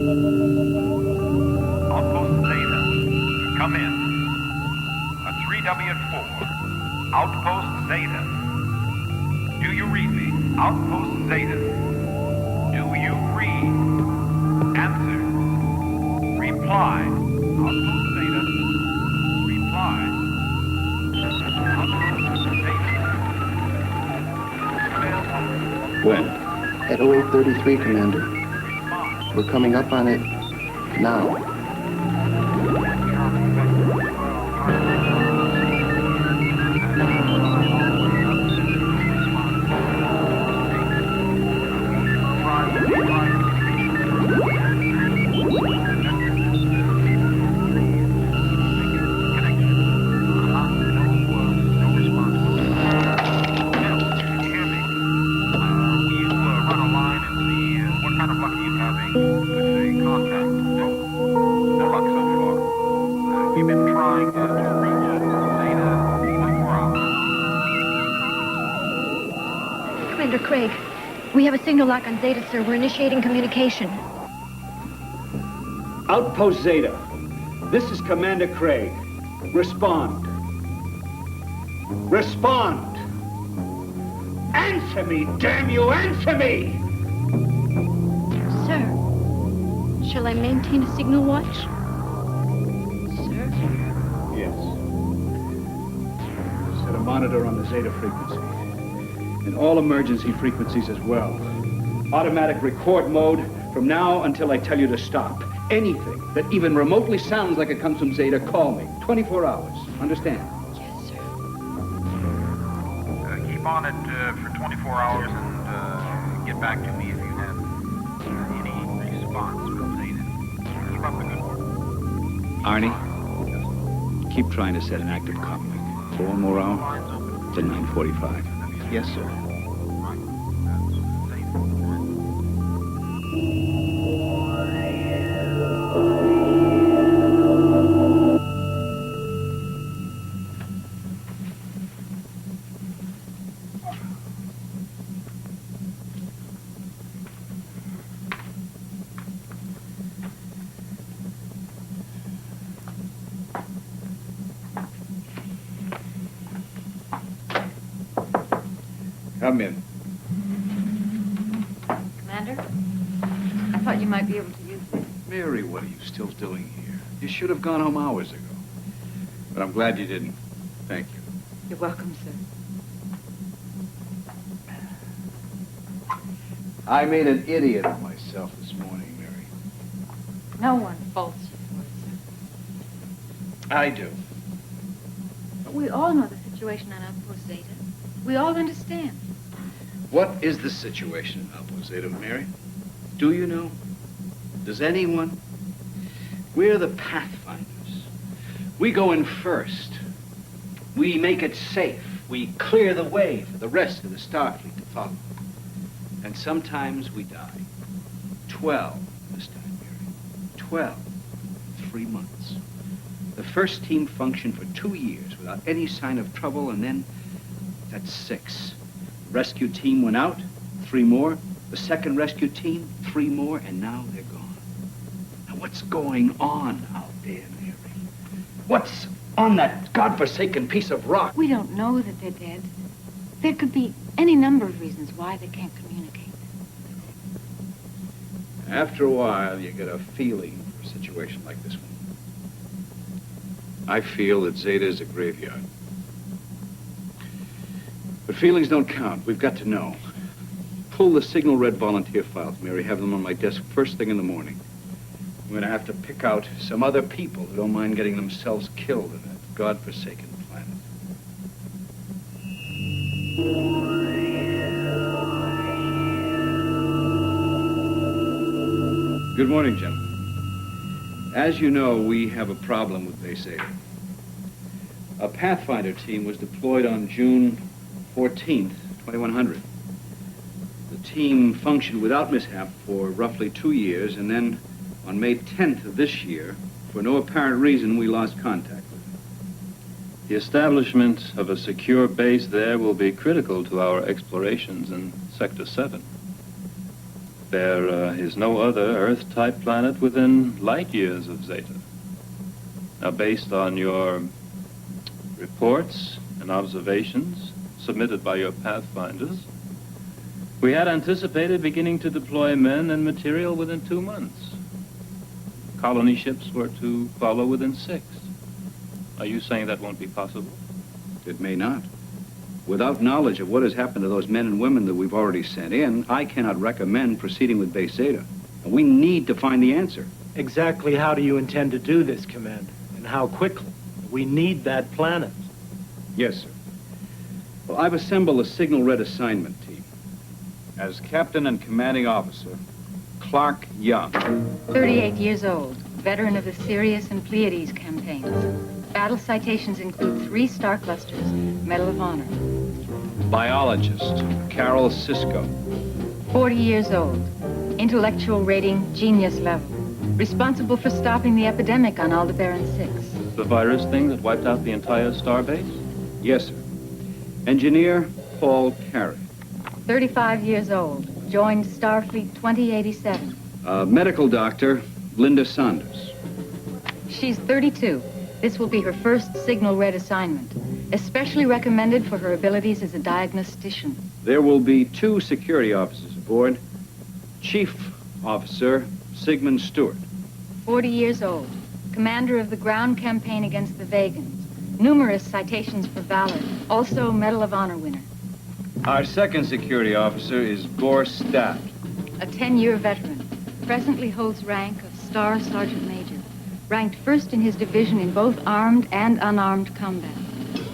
Outpost Zeta, come in. A 3W4. Outpost Zeta. Do you read me? Outpost Zeta. Do you read? Answer. Reply. Outpost Zeta. Reply. Outpost Zeta. When? At 0833, Commander. We're coming up on it now. We have a signal lock on Zeta, sir. We're initiating communication. Outpost Zeta. This is Commander Craig. Respond. Respond! Answer me, damn you, answer me! Sir, shall I maintain a signal watch? Sir? Yes. Set a monitor on the Zeta frequency. And all emergency frequencies as well. Automatic record mode from now until I tell you to stop. Anything that even remotely sounds like it comes from Zeta, call me. 24 hours. Understand? Yes, sir. Keep on it for 24 hours and get back to me if you have any response from Zeta. Keep up the good work. Arnie, keep trying to set an active comlink. 4 more hours to 9:45. Yes, sir. Come in. Commander? I thought you might be able to use this. Mary, what are you still doing here? You should have gone home hours ago. But I'm glad you didn't. Thank you. You're welcome, sir. I made an idiot of myself this morning, Mary. No one faults you for it, sir. I do. But we all know the situation on Outpost Zeta. We all understand. What is the situation in Outpost Zeta, Mary? Do you know? Does anyone? We're the pathfinders. We go in first. We make it safe. We clear the way for the rest of the Starfleet to follow. And sometimes we die. 12 this time, Mary. 12. 3 months. The first team functioned for 2 years without any sign of trouble, and then that's 6. The rescue team went out, 3 more. The second rescue team, 3 more, and now they're gone. Now what's going on out there, Mary? What's on that godforsaken piece of rock? We don't know that they're dead. There could be any number of reasons why they can't communicate. After a while, you get a feeling for a situation like this one. I feel that Zeta is a graveyard. But feelings don't count. We've got to know. Pull the Signal Red volunteer files, Mary. Have them on my desk first thing in the morning. I'm going to have to pick out some other people who don't mind getting themselves killed in that godforsaken planet. Good morning, gentlemen. As you know, we have a problem with Base Zeta. A Pathfinder team was deployed on June 14th, 2100. The team functioned without mishap for roughly 2 years, and then on May 10th of this year, for no apparent reason, we lost contact with it. The establishment of a secure base there will be critical to our explorations in Sector 7. There is no other Earth-type planet within light years of Zeta. Now, based on your reports and observations submitted by your pathfinders, we had anticipated beginning to deploy men and material within 2 months. Colony ships were to follow within 6. Are you saying that won't be possible? It may not. Without knowledge of what has happened to those men and women that we've already sent in, I cannot recommend proceeding with Base Zeta. And we need to find the answer. Exactly how do you intend to do this, Commander? And how quickly? We need that planet. Yes, sir. Well, I've assembled a signal red assignment team. As Captain and Commanding Officer, Clark Young. 38 years old, veteran of the Sirius and Pleiades campaigns. Battle citations include 3 star clusters, Medal of Honor. Biologist, Carol Sisko. 40 years old, intellectual rating, genius level. Responsible for stopping the epidemic on Aldebaran 6. The virus thing that wiped out the entire starbase? Yes, sir. Engineer, Paul Carey. 35 years old, joined Starfleet 2087. Medical doctor, Linda Saunders. She's 32. This will be her first signal red assignment, especially recommended for her abilities as a diagnostician. There will be 2 security officers aboard. Chief Officer Sigmund Stewart. 40 years old, commander of the ground campaign against the Vegans. Numerous citations for valor, also Medal of Honor winner. Our second security officer is Gore Stout. A 10-year veteran, presently holds rank of Star Sergeant Major, ranked first in his division in both armed and unarmed combat.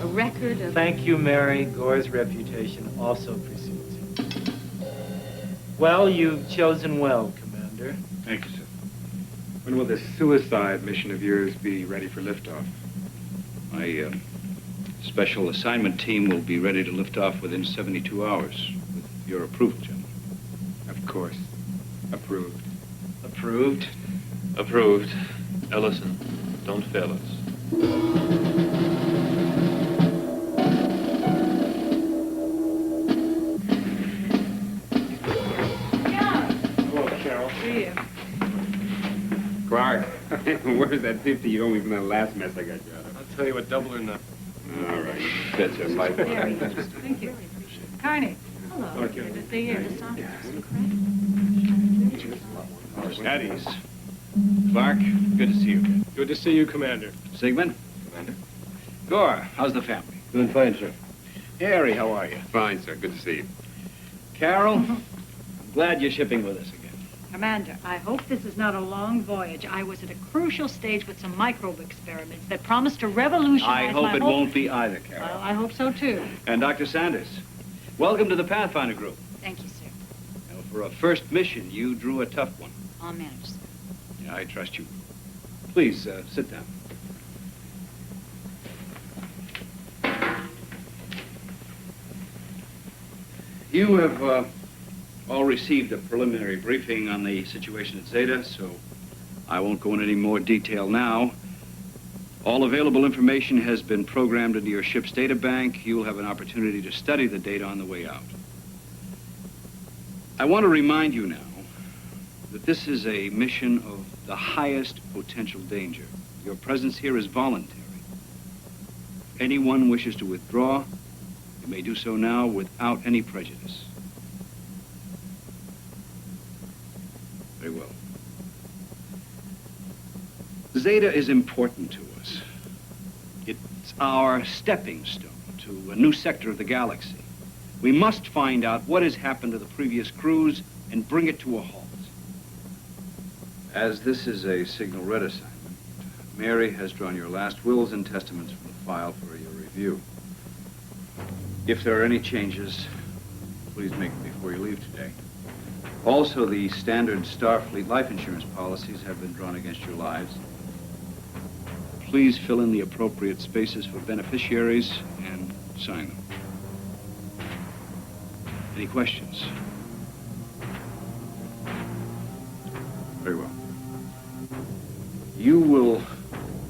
A record of... Thank you, Mary. Gore's reputation also precedes him. Well, you've chosen well, Commander. Thank you, sir. When will this suicide mission of yours be ready for liftoff? My special assignment team will be ready to lift off within 72 hours, with your approval, gentlemen. Of course. Approved. Approved? Approved. Ellison, don't fail us. Hello, Carol. See you. Clark, where's that 50 you owe me from that last mess I got you out of? I'll tell you what, double or nothing. All right. That's your life. Thank you. Carney. Hello. Good to see you. At ease. Clark, good to see you again. Good to see you, Commander. Sigmund? Commander? Gore, how's the family? Doing fine, sir. Harry, how are you? Fine, sir. Good to see you. Carol, I'm glad you're shipping with us again. Commander, I hope this is not a long voyage. I was at a crucial stage with some microbe experiments that promised to revolutionize I hope my it whole... won't be either, Carol. Well, I hope so, too. And Dr. Sanders, welcome to the Pathfinder Group. Thank you, sir. Now, for a first mission, you drew a tough one. I'll manage, sir. Yeah, I trust you. Please, sit down. You have all received a preliminary briefing on the situation at Zeta, so I won't go into any more detail now. All available information has been programmed into your ship's data bank. You'll have an opportunity to study the data on the way out. I want to remind you now that this is a mission of the highest potential danger. Your presence here is voluntary. If anyone wishes to withdraw, you may do so now without any prejudice. Very well. Zeta is important to us. It's our stepping stone to a new sector of the galaxy. We must find out what has happened to the previous crews and bring it to a halt. As this is a signal red assignment, Mary has drawn your last wills and testaments from the file for your review. If there are any changes, please make them before you leave today. Also, the standard Starfleet life insurance policies have been drawn against your lives. Please fill in the appropriate spaces for beneficiaries and sign them. Any questions? Very well. You will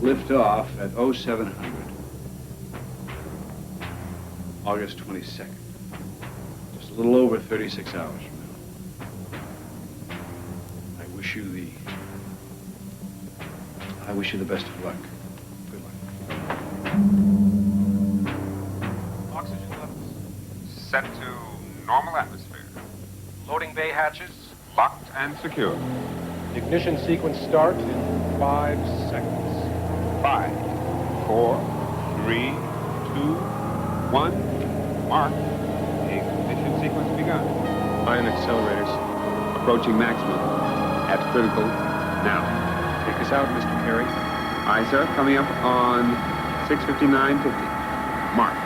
lift off at 0700, August 22nd. Just a little over 36 hours from now. wish you the best of luck. Good luck. Oxygen levels. Set to normal atmosphere. Loading bay hatches. Locked and secure. Ignition sequence start in 5 seconds. 5, 4, 3, 2, 1. Mark. Ignition sequence begun. Ion accelerators. Approaching maximum. At critical now. Take us out, Mr. Carey. Aye, sir. Coming up on 6:59:50. Mark.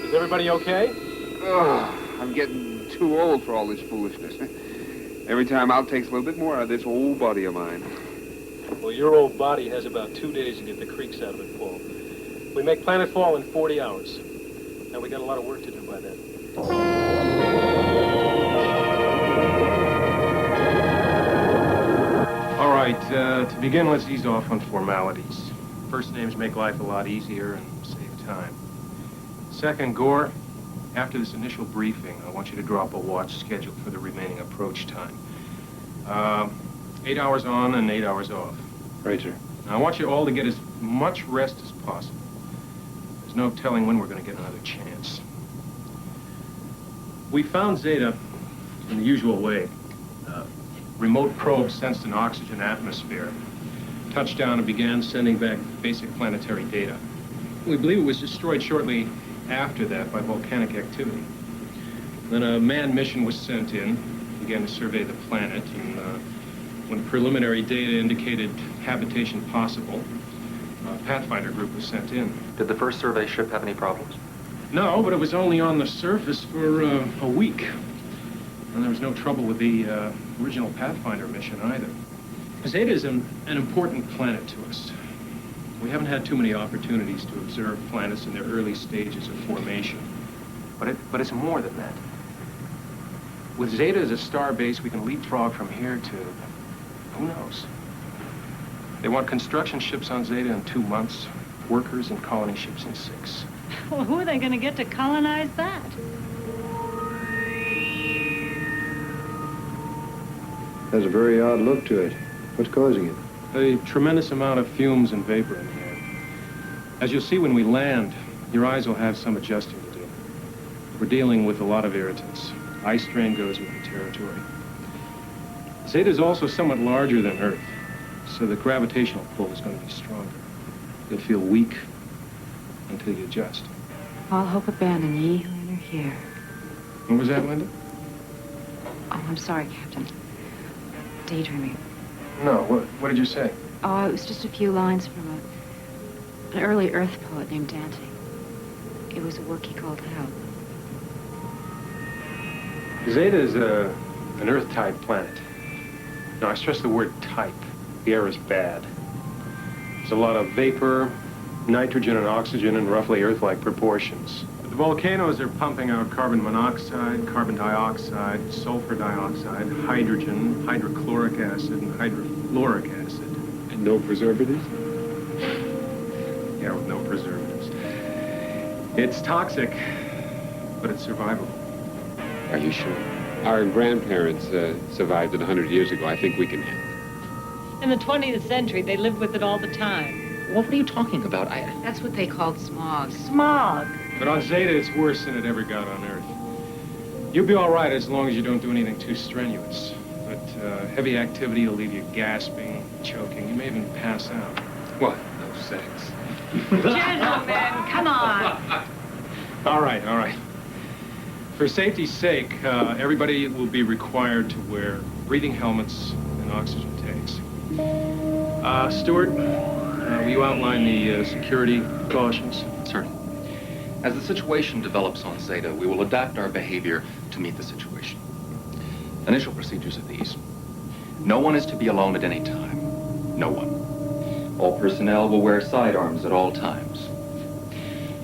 Is everybody okay? Oh, I'm getting too old for all this foolishness. Every time out takes a little bit more out of this old body of mine. Well, your old body has about 2 days to get the creaks out of it, Paul. We make planetfall in 40 hours. Now we got a lot of work to do by then. All right, to begin, let's ease off on formalities. First names make life a lot easier and save time. Second, Gore, after this initial briefing, I want you to draw up a watch schedule for the remaining approach time. 8 hours on and 8 hours off. Right, sir. Now, I want you all to get as much rest as possible. There's no telling when we're going to get another chance. We found Zeta in the usual way. Remote probe sensed an oxygen atmosphere. Touched down and began sending back basic planetary data. We believe it was destroyed shortly after that by volcanic activity. Then a manned mission was sent in, began to survey the planet, and when preliminary data indicated habitation possible, a Pathfinder group was sent in. Did the first survey ship have any problems? No, but it was only on the surface for a week. And there was no trouble with the original Pathfinder mission either. Zeta is an important planet to us. We haven't had too many opportunities to observe planets in their early stages of formation. But it's more than that. With Zeta as a star base, we can leapfrog from here to, who knows? They want construction ships on Zeta in 2 months, workers and colony ships in 6. Well, who are they going to get to colonize that? Has a very odd look to it. What's causing it? A tremendous amount of fumes and vapor in the air. As you'll see when we land, your eyes will have some adjusting to do. We're dealing with a lot of irritants. Eye strain goes with the territory. Zeta is also somewhat larger than Earth, so the gravitational pull is going to be stronger. You'll feel weak until you adjust. All hope abandon ye who enter here. What was that, Linda? Oh, I'm sorry, Captain. Daydreaming. No, what did you say? Oh, it was just a few lines from an early Earth poet named Dante. It was a work he called Hell. Zeta is an Earth-type planet. Now, I stress the word type. The air is bad. There's a lot of vapor, nitrogen and oxygen in roughly Earth-like proportions. The volcanoes are pumping out carbon monoxide, carbon dioxide, sulfur dioxide, hydrogen, hydrochloric acid, and hydrofluoric acid. And no preservatives? Yeah, with no preservatives. It's toxic, but it's survivable. Are you sure? Our grandparents survived it 100 years ago. I think we can handle it. In the 20th century, they lived with it all the time. What are you talking about? That's what they called smog. Smog. But on Zeta, it's worse than it ever got on Earth. You'll be all right as long as you don't do anything too strenuous. But heavy activity will leave you gasping, choking. You may even pass out. What? No sex. Gentlemen, come on. All right. For safety's sake, everybody will be required to wear breathing helmets and oxygen tanks. Stuart, will you outline the security precautions? Certainly. As the situation develops on Zeta, we will adapt our behavior to meet the situation. Initial procedures are these. No one is to be alone at any time. No one. All personnel will wear sidearms at all times.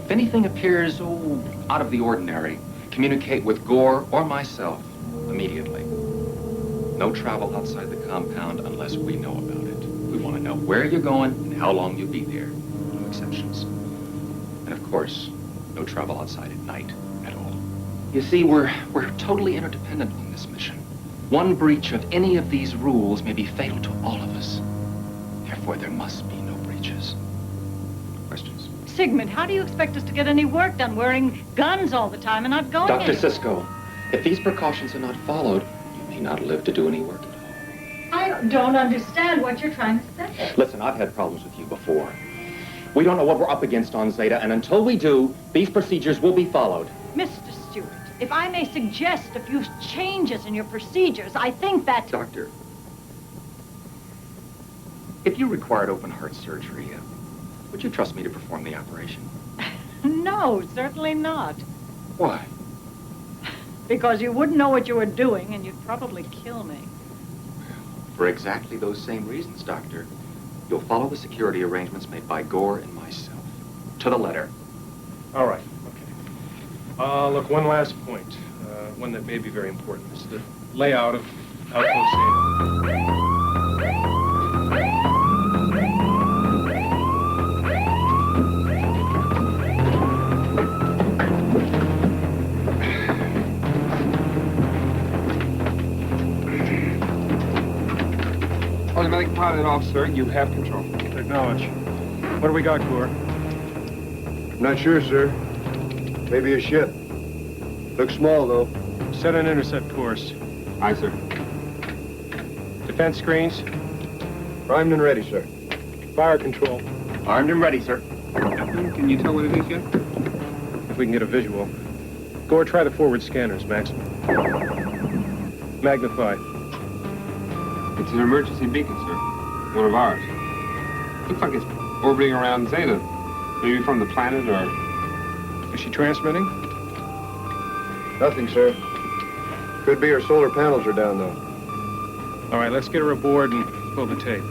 If anything appears, out of the ordinary, communicate with Gore or myself immediately. No travel outside the compound unless we know about it. We want to know where you're going and how long you'll be there. No exceptions. And of course, no travel outside at night at all. You see, we're totally interdependent on this mission. One breach of any of these rules may be fatal to all of us. Therefore, there must be no breaches. Questions? Sigmund, how do you expect us to get any work done wearing guns all the time and not going Dr. anywhere? Sisko, if these precautions are not followed, you may not live to do any work at all. I don't understand what you're trying to say. Listen, I've had problems with you before. We don't know what we're up against on Zeta, and until we do, these procedures will be followed. Mr. Stewart, if I may suggest a few changes in your procedures, I think that... Doctor, if you required open heart surgery, would you trust me to perform the operation? No, certainly not. Why? Because you wouldn't know what you were doing, and you'd probably kill me. For exactly those same reasons, Doctor. You'll follow the security arrangements made by Gore and myself. To the letter. All right, okay. Look, one last point. One that may be very important. It's the layout of Outpost Zeta. Automatic pilot off, sir. You have control. Acknowledge. What do we got, Gore? Not sure, sir. Maybe a ship. Looks small, though. Set an intercept course. Aye, sir. Defense screens. Primed and ready, sir. Fire control. Armed and ready, sir. Can you tell what it is yet? If we can get a visual. Gore, try the forward scanners, Maximum. Magnify. It's an emergency beacon, sir. One of ours. Looks like it's orbiting around Zeta. Maybe from the planet or... Is she transmitting? Nothing, sir. Could be her solar panels are down, though. All right, let's get her aboard and pull the tape.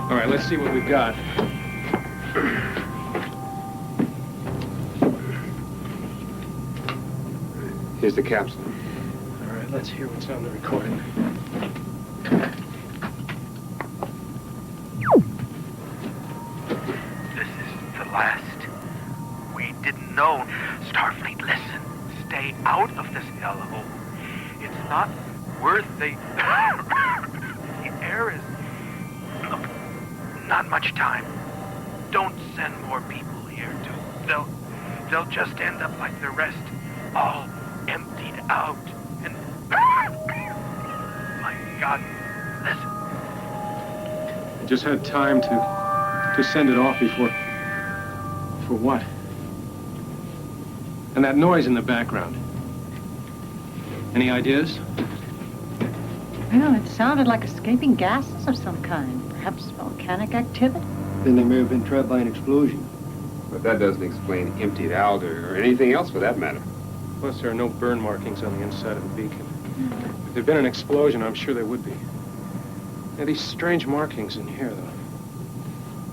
All right, let's see what we've got. Here's the capsule. All right, let's hear what's on the recording. This is the last. We didn't know. Starfleet, listen. Stay out of this hellhole. It's not worth the... the air is... Not much time. Don't send more people here, They'll just end up like the rest. All emptied out. And... My God. Listen. I just had time to send it off before... For what? And that noise in the background. Any ideas? Well, it sounded like escaping gases of some kind. Perhaps volcanic activity? Then they may have been trapped by an explosion. But that doesn't explain emptied out or anything else for that matter. Plus, there are no burn markings on the inside of the beacon. If there'd been an explosion, I'm sure there would be. There are these strange markings in here, though.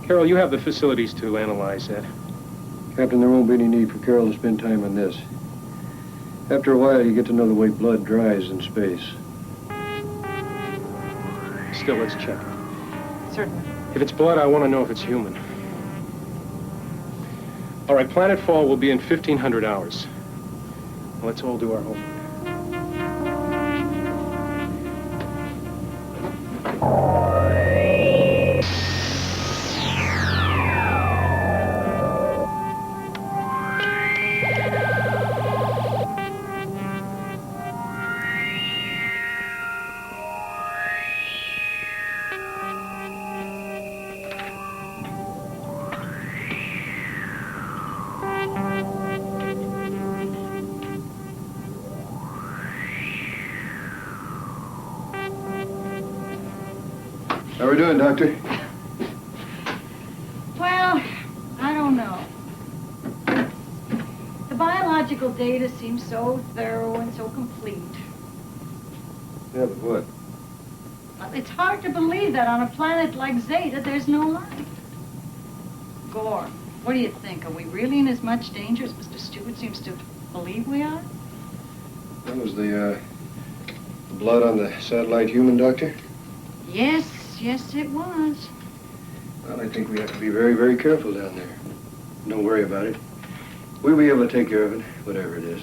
Carol, you have the facilities to analyze that. Captain, there won't be any need for Carol to spend time on this. After a while, you get to know the way blood dries in space. Still, let's check. Certainly. If it's blood, I want to know if it's human. All right, planetfall will be in 1,500 hours. Let's all do our homework. How we doing, Doctor? Well, I don't know. geological data seems so thorough and so complete. Yeah, but what? Well, it's hard to believe that on a planet like Zeta, there's no life. Gore, what do you think? Are we really in as much danger as Mr. Stewart seems to believe we are? That was the blood on the satellite human, Doctor? Yes, it was. Well, I think we have to be very, very careful down there. Don't worry about it. We'll be able to take care of it, whatever it is.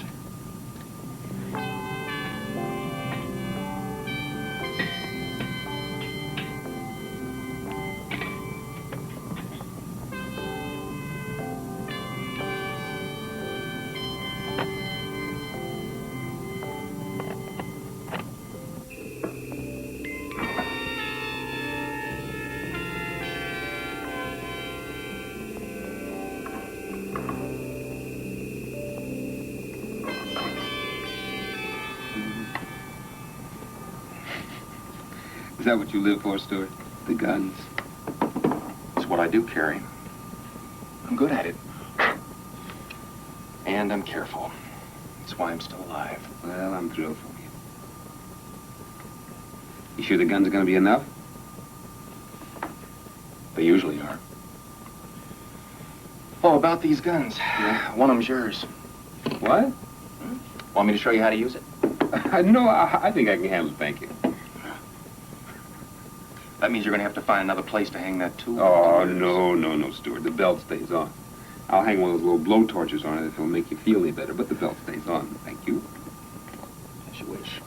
Is that what you live for, Stuart? The guns? It's what I do carry. I'm good at it. And I'm careful. That's why I'm still alive. Well, I'm thrilled for you. You sure the guns are going to be enough? They usually are. Oh, about these guns. Yeah. One of them's yours. What? Want me to show you how to use it? No, I think I can handle it, thank you. That means you're going to have to find another place to hang that tool. Oh, no, Stuart. The belt stays on. I'll hang one of those little blow torches on it if it'll make you feel any better, but the belt stays on. Thank you. As you wish.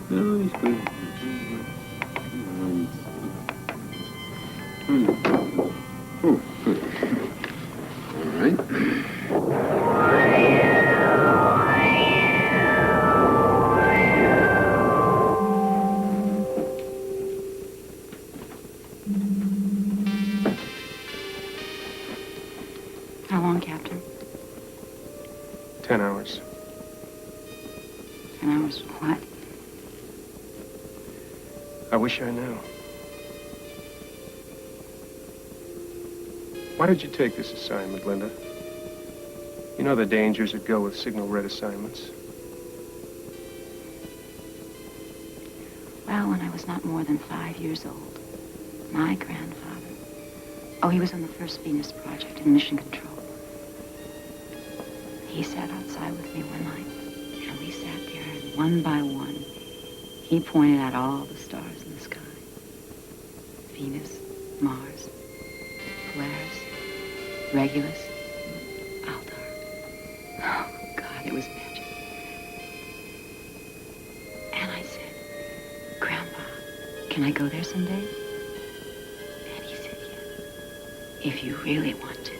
No, he's good. Good. All right. How long, Captain? 10 hours. 10 hours for what? I wish I knew. Why did you take this assignment, Linda? You know the dangers that go with signal red assignments. Well, when I was not more than 5 years old, my grandfather, he was on the first Venus project in mission control. He sat outside with me one night, and we sat there, and one by one, he pointed out all the stars in the sky. Venus, Mars, Polaris, Regulus, Altar. Oh, God, it was magic. And I said, Grandpa, can I go there someday? And he said, yes. If you really want to,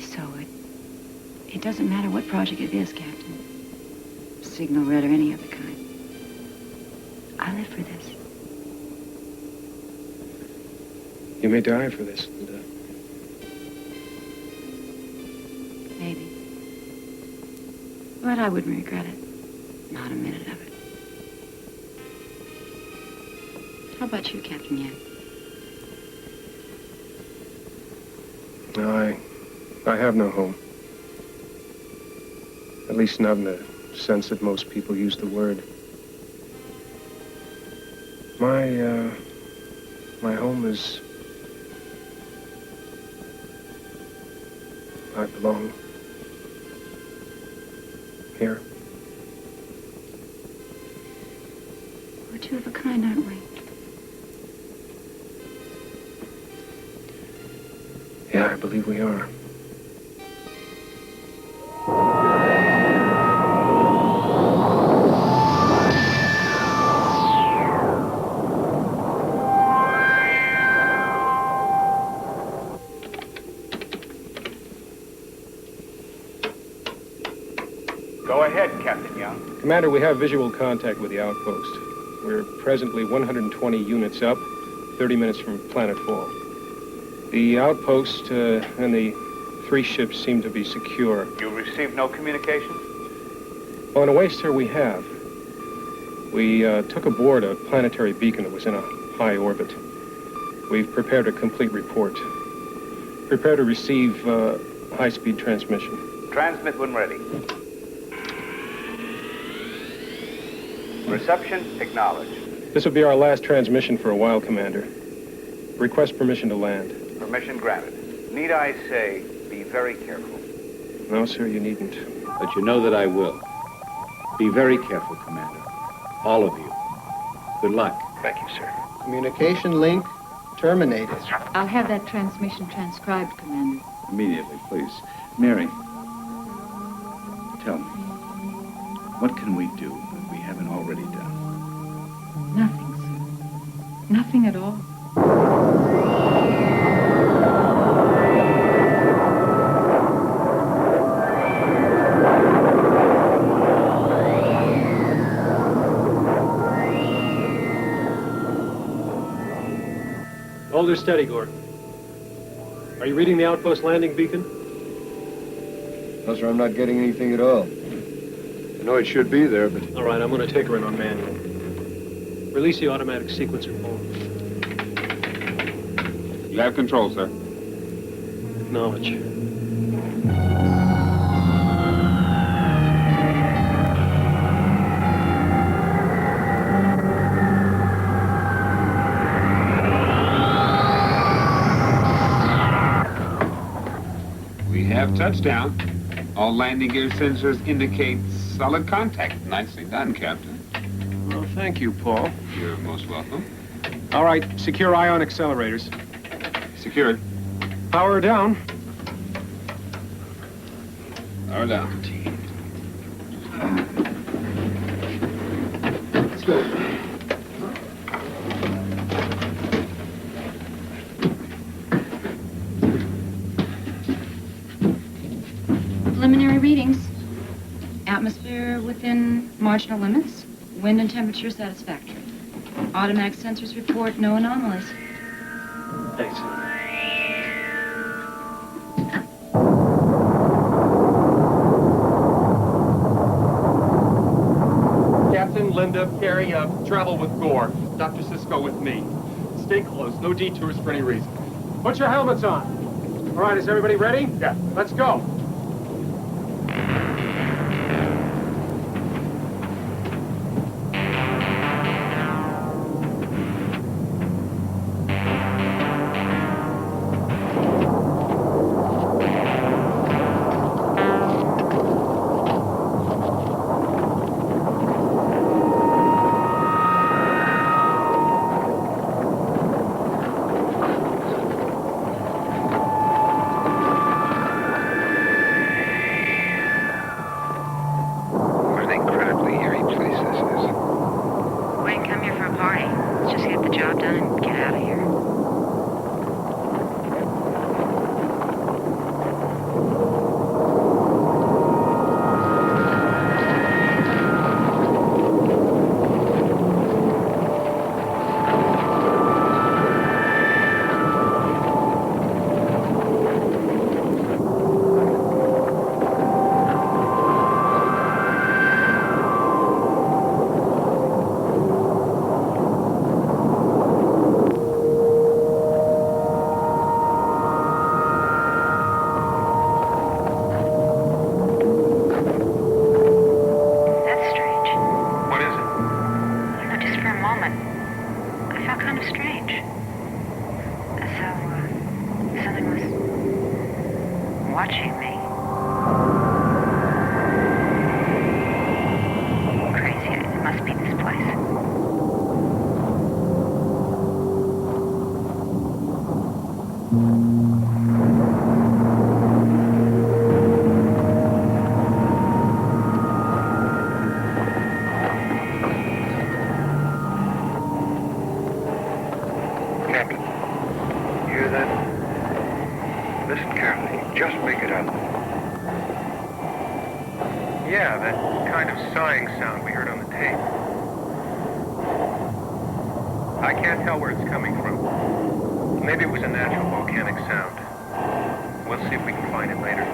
yes. So it doesn't matter what project it is, Captain. Signal red or any other kind. I live for this. You may die for this, Linda. Maybe. But I wouldn't regret it. Not a minute of it. How about you, Captain Yen? No, I have no home. At least not in the sense that most people use the word. My home is... I belong here. We're two of a kind, aren't we? Yeah, I believe we are. Go ahead, Captain Young. Commander, we have visual contact with the outpost. We're presently 120 units up, 30 minutes from planetfall. The outpost and the 3 ships seem to be secure. You received no communication? Well, in a way, sir, we have. We took aboard a planetary beacon that was in a high orbit. We've prepared a complete report. Prepare to receive high-speed transmission. Transmit when ready. Reception acknowledged. This will be our last transmission for a while, Commander. Request permission to land. Permission granted. Need I say, be very careful. No, sir, you needn't. But you know that I will. Be very careful, Commander. All of you. Good luck. Thank you, sir. Communication link terminated. I'll have that transmission transcribed, Commander. Immediately, please. Mary, tell me, what can we do that we haven't already done? Nothing, sir. Nothing at all. Hold her steady, Gore. Are you reading the outpost landing beacon? No, sir, I'm not getting anything at all. I know it should be there, but... All right, I'm going to take her in on manual. Release the automatic sequencer phone. You have control, sir. Acknowledge. Touchdown. All landing gear sensors indicate solid contact. Nicely done, Captain. Well, thank you, Paul. You're most welcome. All right, secure ion accelerators. Secured. Power down. Power down. Let's go. Preliminary readings. Atmosphere within marginal limits. Wind and temperature satisfactory. Automatic sensors report no anomalies. Thanks. Captain, Linda, Carrie, travel with Gore. Dr. Sisko with me. Stay close. No detours for any reason. Put your helmets on. All right, is everybody ready? Yeah. Let's go. Maybe it was a natural volcanic sound. We'll see if we can find it later.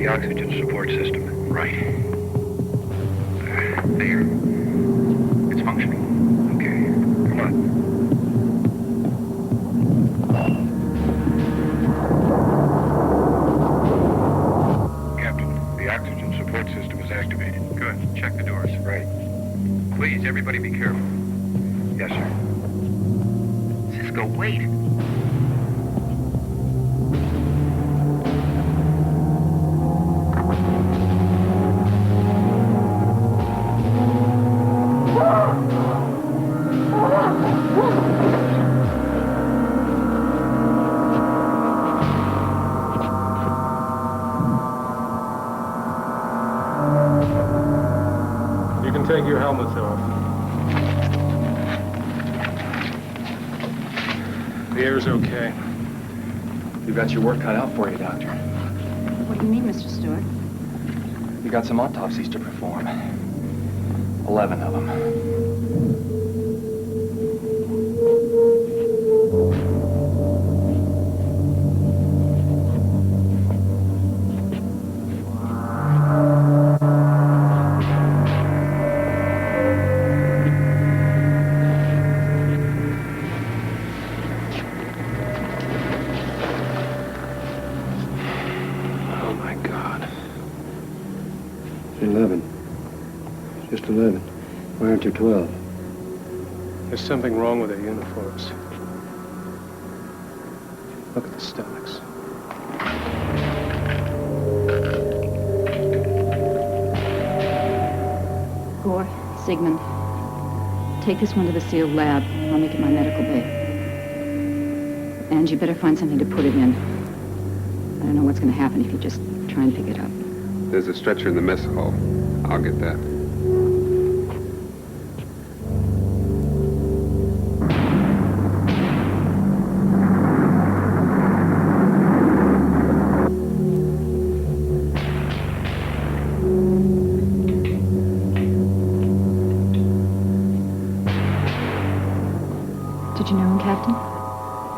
Oxygen support system. Right. There. It's functioning. Okay. Come on. Captain, the oxygen support system is activated. Good. Check the doors. Right. Please, everybody be careful. Yes, sir. Cisco, wait. Take your helmets off. The air's okay. You got your work cut out for you, Doctor. What do you mean, Mr. Stewart? You got some autopsies to perform. 11 of them. Just 11. Why aren't there 12? There's something wrong with their uniforms. Look at the stomachs. Gore, Sigmund, take this one to the sealed lab. I'll make it my medical bay. And you better find something to put it in. I don't know what's going to happen if you just try and pick it up. There's a stretcher in the mess hall. I'll get that. Did you know him, Captain?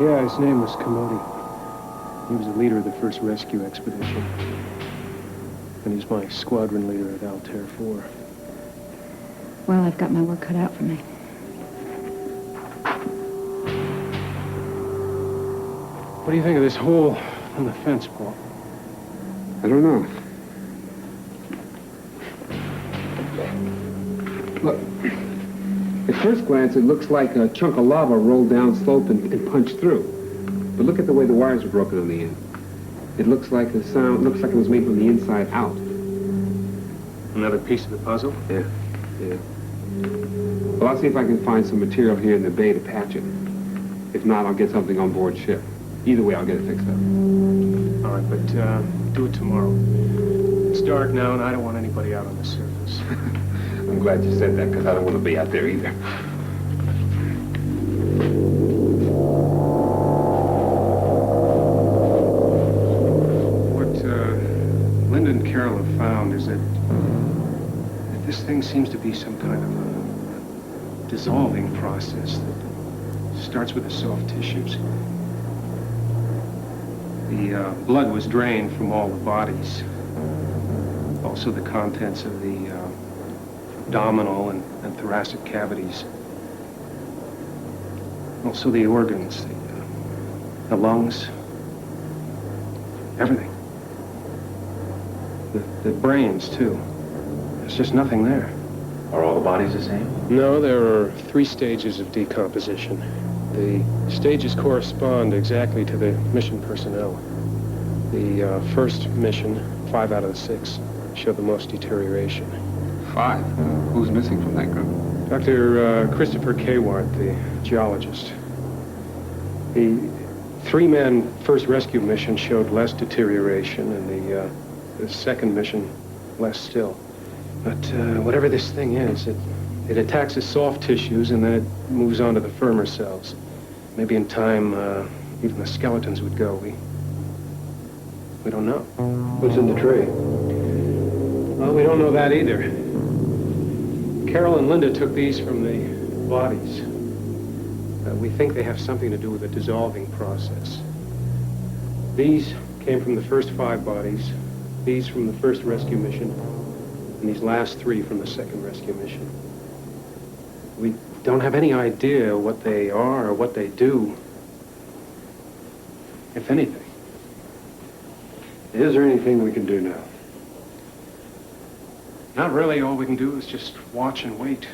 Yeah, his name was Commodi. He was the leader of the first rescue expedition. And he's my squadron leader at Altair 4. Well, I've got my work cut out for me. What do you think of this hole in the fence, Paul? I don't know. Look, at first glance, it looks like a chunk of lava rolled down slope and punched through. But look at the way the wires are broken on the end. It looks like the sound, looks like it was made from the inside out. Another piece of the puzzle? Yeah. Well, I'll see if I can find some material here in the bay to patch it. If not, I'll get something on board ship. Either way, I'll get it fixed up. All right, but do it tomorrow. It's dark now, and I don't want anybody out on the surface. I'm glad you said that, because I don't want to be out there either. Carol have found is that this thing seems to be some kind of a dissolving process that starts with the soft tissues. The blood was drained from all the bodies. Also the contents of the abdominal and thoracic cavities. Also the organs, the lungs, everything. The brains, too. There's just nothing there. Are all the bodies the same? No, there are 3 stages of decomposition. The stages correspond exactly to the mission personnel. The first mission, 5 out of the 6, showed the most deterioration. 5? Who's missing from that group? Dr. Christopher Kawart, the geologist. The 3-man first rescue mission showed less deterioration, and the second mission, less still. But whatever this thing is, it attacks the soft tissues and then it moves on to the firmer cells. Maybe in time, even the skeletons would go. We don't know. What's in the tray? Well, we don't know that either. Carol and Linda took these from the bodies. We think they have something to do with the dissolving process. These came from the first 5 bodies, these from the first rescue mission, and these last 3 from the second rescue mission. We don't have any idea what they are or what they do, if anything. Is there anything we can do now? Not really. All we can do is just watch and wait.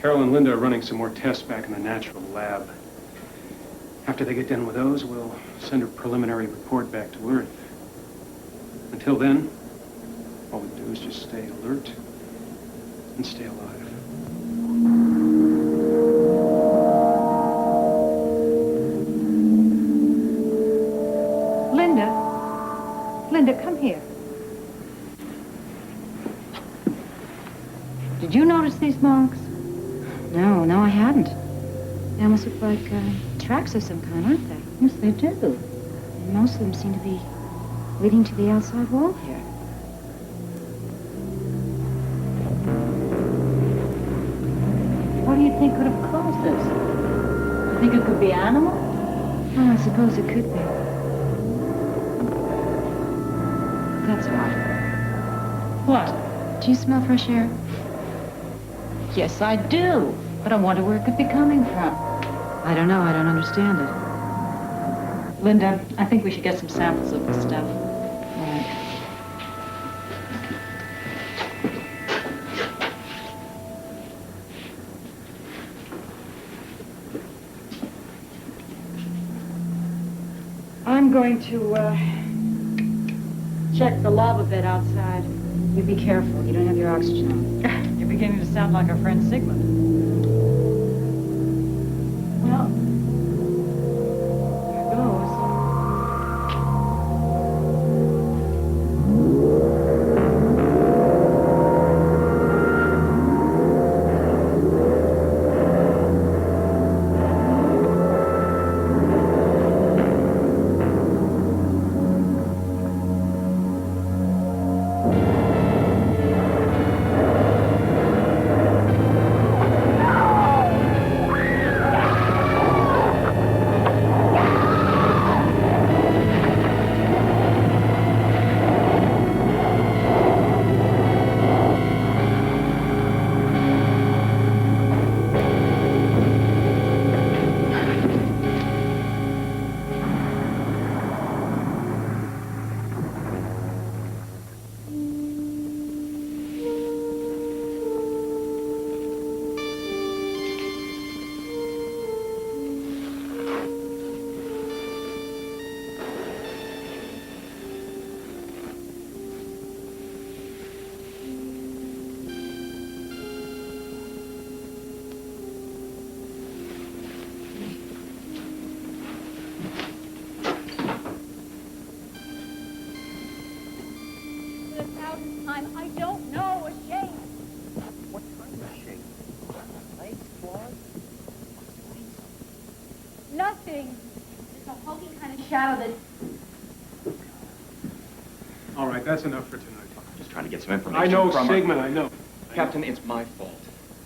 Carol and Linda are running some more tests back in the natural lab. After they get done with those, we'll send a preliminary report back to Earth. Until then, all we do is just stay alert and stay alive. Linda, come here. Did you notice these marks? No, I hadn't. They almost look like tracks of some kind, aren't they? Yes, they do. And most of them seem to be leading to the outside wall here. What do you think could have caused this? You think it could be animal? Oh, I suppose it could be. That's odd. What? Do you smell fresh air? Yes, I do. But I wonder where it could be coming from. I don't know. I don't understand it. Linda, I think we should get some samples of this stuff. All right. I'm going to, check the lava bed outside. You be careful. You don't have your oxygen on. You're beginning to sound like our friend Sigmund. Well, here goes. I don't know a shape. What kind of shape? Legs, claws? Nothing. It's a hulking kind of shadow that... All right, that's enough for tonight. Just trying to get some information I know, from Sigmund, I know. Captain, it's my fault.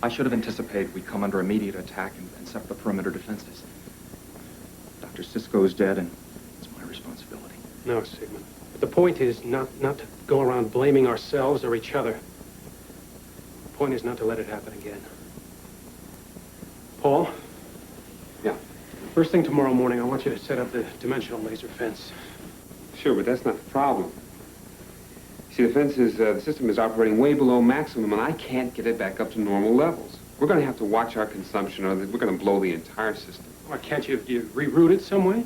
I should have anticipated we'd come under immediate attack and set up the perimeter defenses. Dr. Sisko's dead, and it's my responsibility. No, Sigmund. But the point is not to go around blaming ourselves or each other. The point is not to let it happen again. Paul? Yeah? First thing tomorrow morning, I want you to set up the dimensional laser fence. Sure, but that's not the problem. See, the fence is, the system is operating way below maximum, and I can't get it back up to normal levels. We're going to have to watch our consumption, or we're going to blow the entire system. Why, can't you reroute it some way?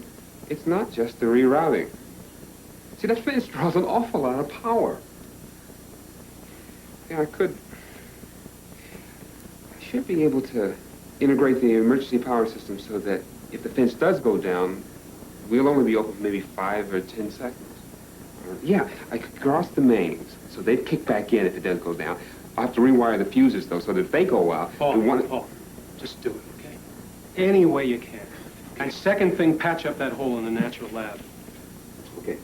It's not just the rerouting. See, that fence draws an awful lot of power. Yeah, I should be able to integrate the emergency power system so that if the fence does go down, we'll only be open for maybe 5 or 10 seconds. Yeah, I could cross the mains, so they'd kick back in if it does go down. I'll have to rewire the fuses, though, so that if they go out... Paul, just do it, okay? Any way you can. And second thing, patch up that hole in the natural lab. Okay.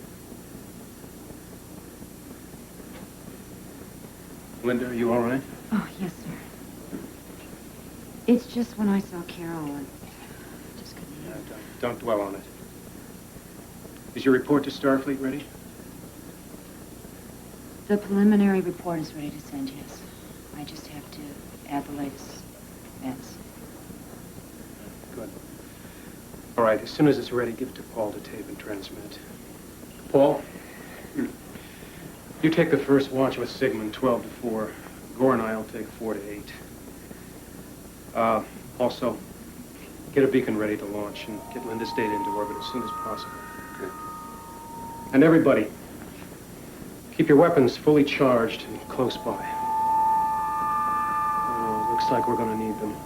Linda, are you all right? Oh, yes, sir. It's just when I saw Carol, I just couldn't... Don't dwell on it. Is your report to Starfleet ready? The preliminary report is ready to send, yes. I just have to add the latest events. Good. All right, as soon as it's ready, give it to Paul to tape and transmit. Paul, you take the first watch with Sigmund, 12 to 4. Gore and I will take 4 to 8. Also, get a beacon ready to launch and get Linda's data into orbit as soon as possible. Okay. And everybody, keep your weapons fully charged and close by. Oh, looks like we're going to need them.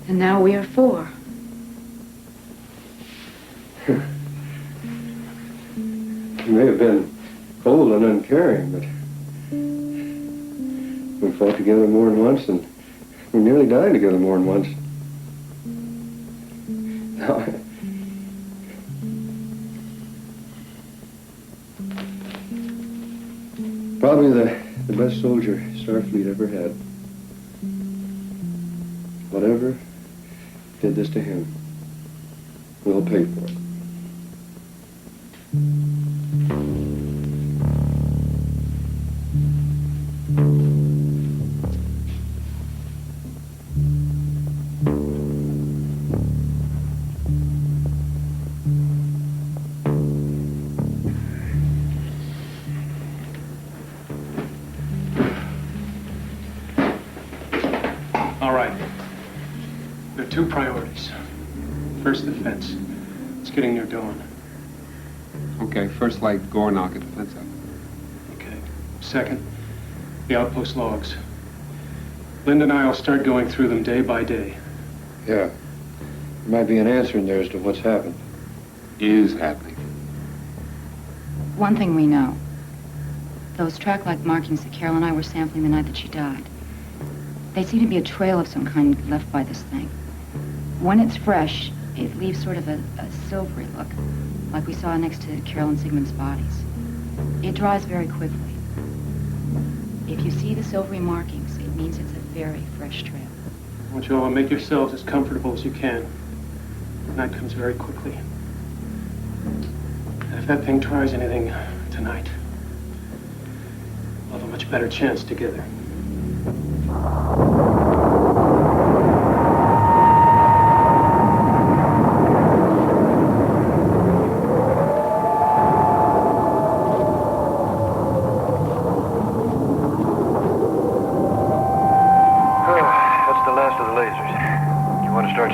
And now we are 4. You may have been cold and uncaring, but we fought together more than once, and we nearly died together more than once. Now, probably the best soldier Starfleet ever had. Whatever did this to him. We'll pay for it. All right. There are two priorities. First, the fence. It's getting near dawn. Okay, first light, Gore, and I'll get the fence up. Okay. Second, the outpost logs. Linda and I will start going through them day by day. Yeah. There might be an answer in there as to what's happened. Is happening. One thing we know. Those track-like markings that Carol and I were sampling the night that she died. They seem to be a trail of some kind left by this thing. When it's fresh, it leaves sort of a silvery look, like we saw next to Carol and Sigmund's bodies. It dries very quickly. If you see the silvery markings, it means it's a very fresh trail. I want you all to make yourselves as comfortable as you can. The night comes very quickly. And if that thing tries anything tonight, we'll have a much better chance together.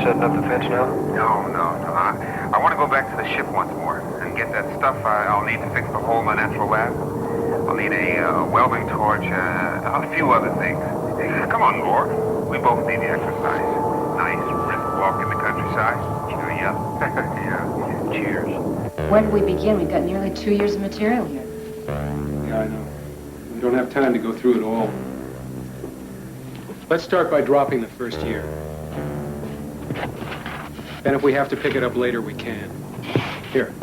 Setting up the fence now? No. I want to go back to the ship once more and get that stuff I'll need to fix the hole in my natural lab. I'll need a welding torch, a few other things. Come on, Gore. We both need the exercise. Nice, brisk walk in the countryside. Cheer you up. Yeah. Cheers. Where do we begin? We've got nearly 2 years of material here. Yeah, I know. We don't have time to go through it all. Let's start by dropping the first year. Then if we have to pick it up later, we can. Here.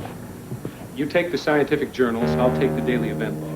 You take the scientific journals, I'll take the daily event logs.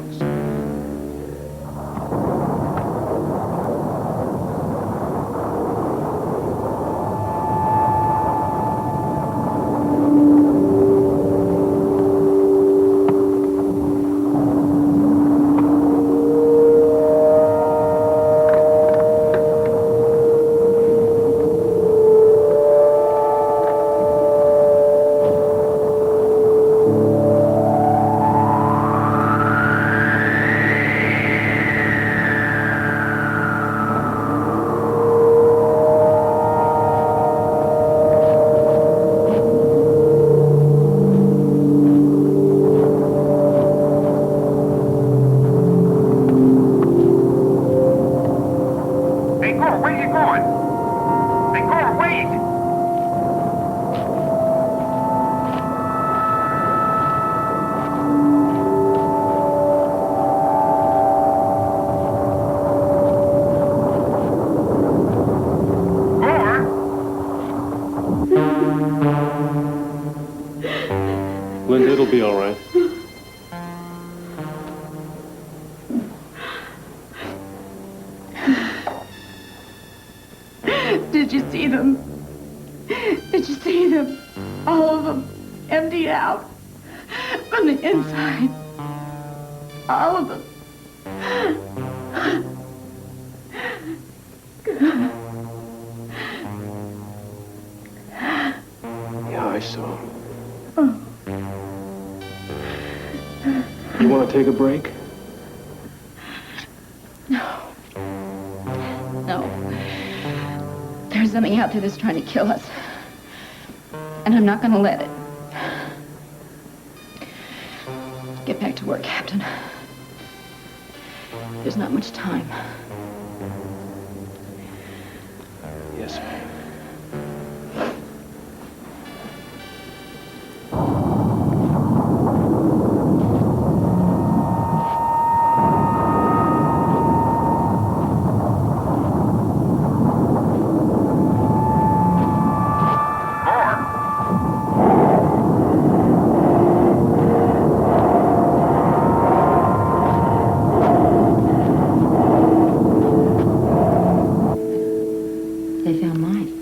Linda, it'll be all right. Did you see them? Did you see them? All of them emptied out from the inside. All of them. Yeah, I saw. You want to take a break? No. There's something out there that's trying to kill us. And I'm not going to let it. Get back to work, Captain. There's not much time. Yes, ma'am. They found mine.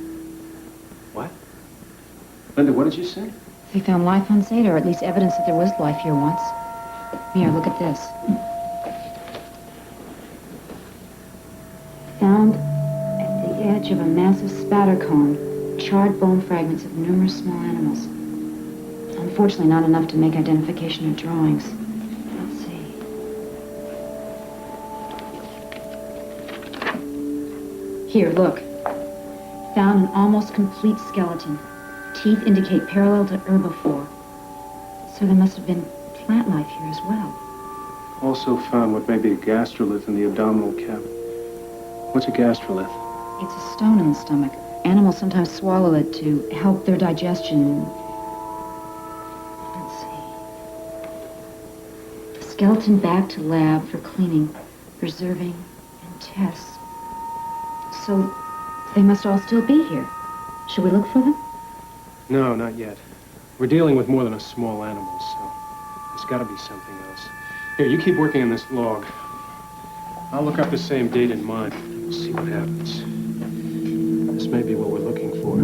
you say? They found life on Zeta, or at least evidence that there was life here once. Here, look at this. Found at the edge of a massive spatter cone, charred bone fragments of numerous small animals. Unfortunately, not enough to make identification or drawings. Let's see. Here, look. Found an almost complete skeleton. Teeth indicate parallel to herbivore. So there must have been plant life here as well. Also found what may be a gastrolith in the abdominal cavity. What's a gastrolith? It's a stone in the stomach. Animals sometimes swallow it to help their digestion. Let's see. Skeleton back to lab for cleaning, preserving, and tests. So they must all still be here. Should we look for them? No, not yet. We're dealing with more than a small animal, so there's got to be something else. Here, you keep working on this log. I'll look up the same date in mine. We'll see what happens. This may be what we're looking for.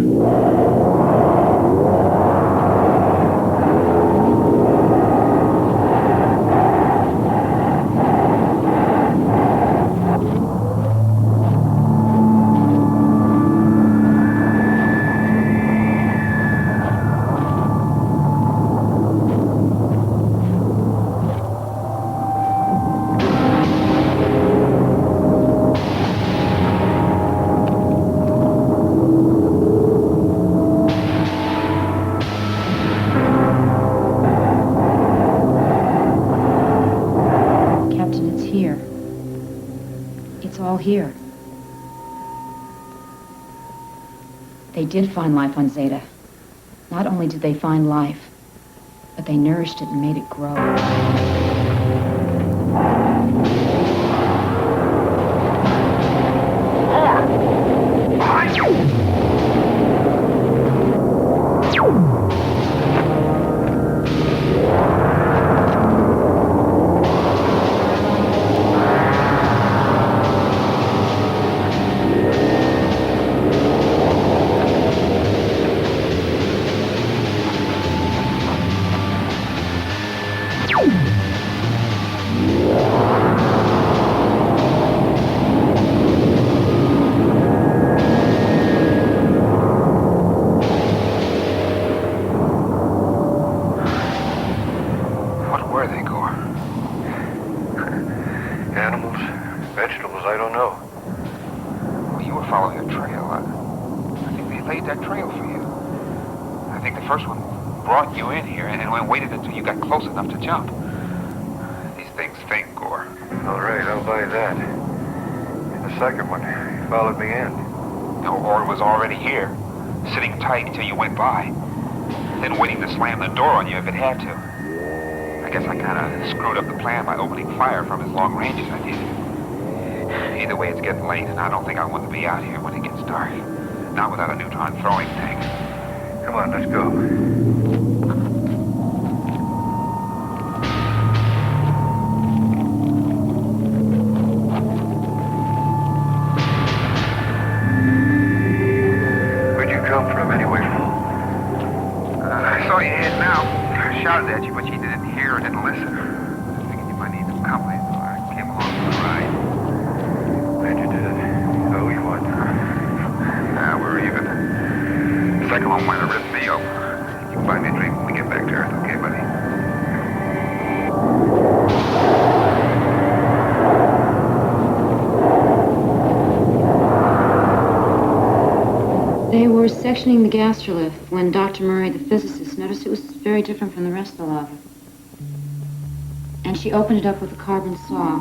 Here. They did find life on Zeta. Not only did they find life, but they nourished it and made it grow. Enough to jump. These things think, Gore. All right, I'll buy that. The second one, he followed me in. No, or it was already here, sitting tight until you went by, then waiting to slam the door on you if it had to. I guess I kind of screwed up the plan by opening fire from as long range as I did. Either way, it's getting late, and I don't think I want to be out here when it gets dark. Not without a neutron throwing thing. Come on, let's go. Shouted at you, but you didn't hear or didn't listen. I figured you might need some company, so I came along for the ride. Glad you did. So we won. We're even. The second one might have ripped me up. You can buy me a drink when we get back there. Okay, buddy? They were sectioning the gastrolith when Dr. Murray, the physicist, noticed it was very different from the rest of the lava. And she opened it up with a carbon saw.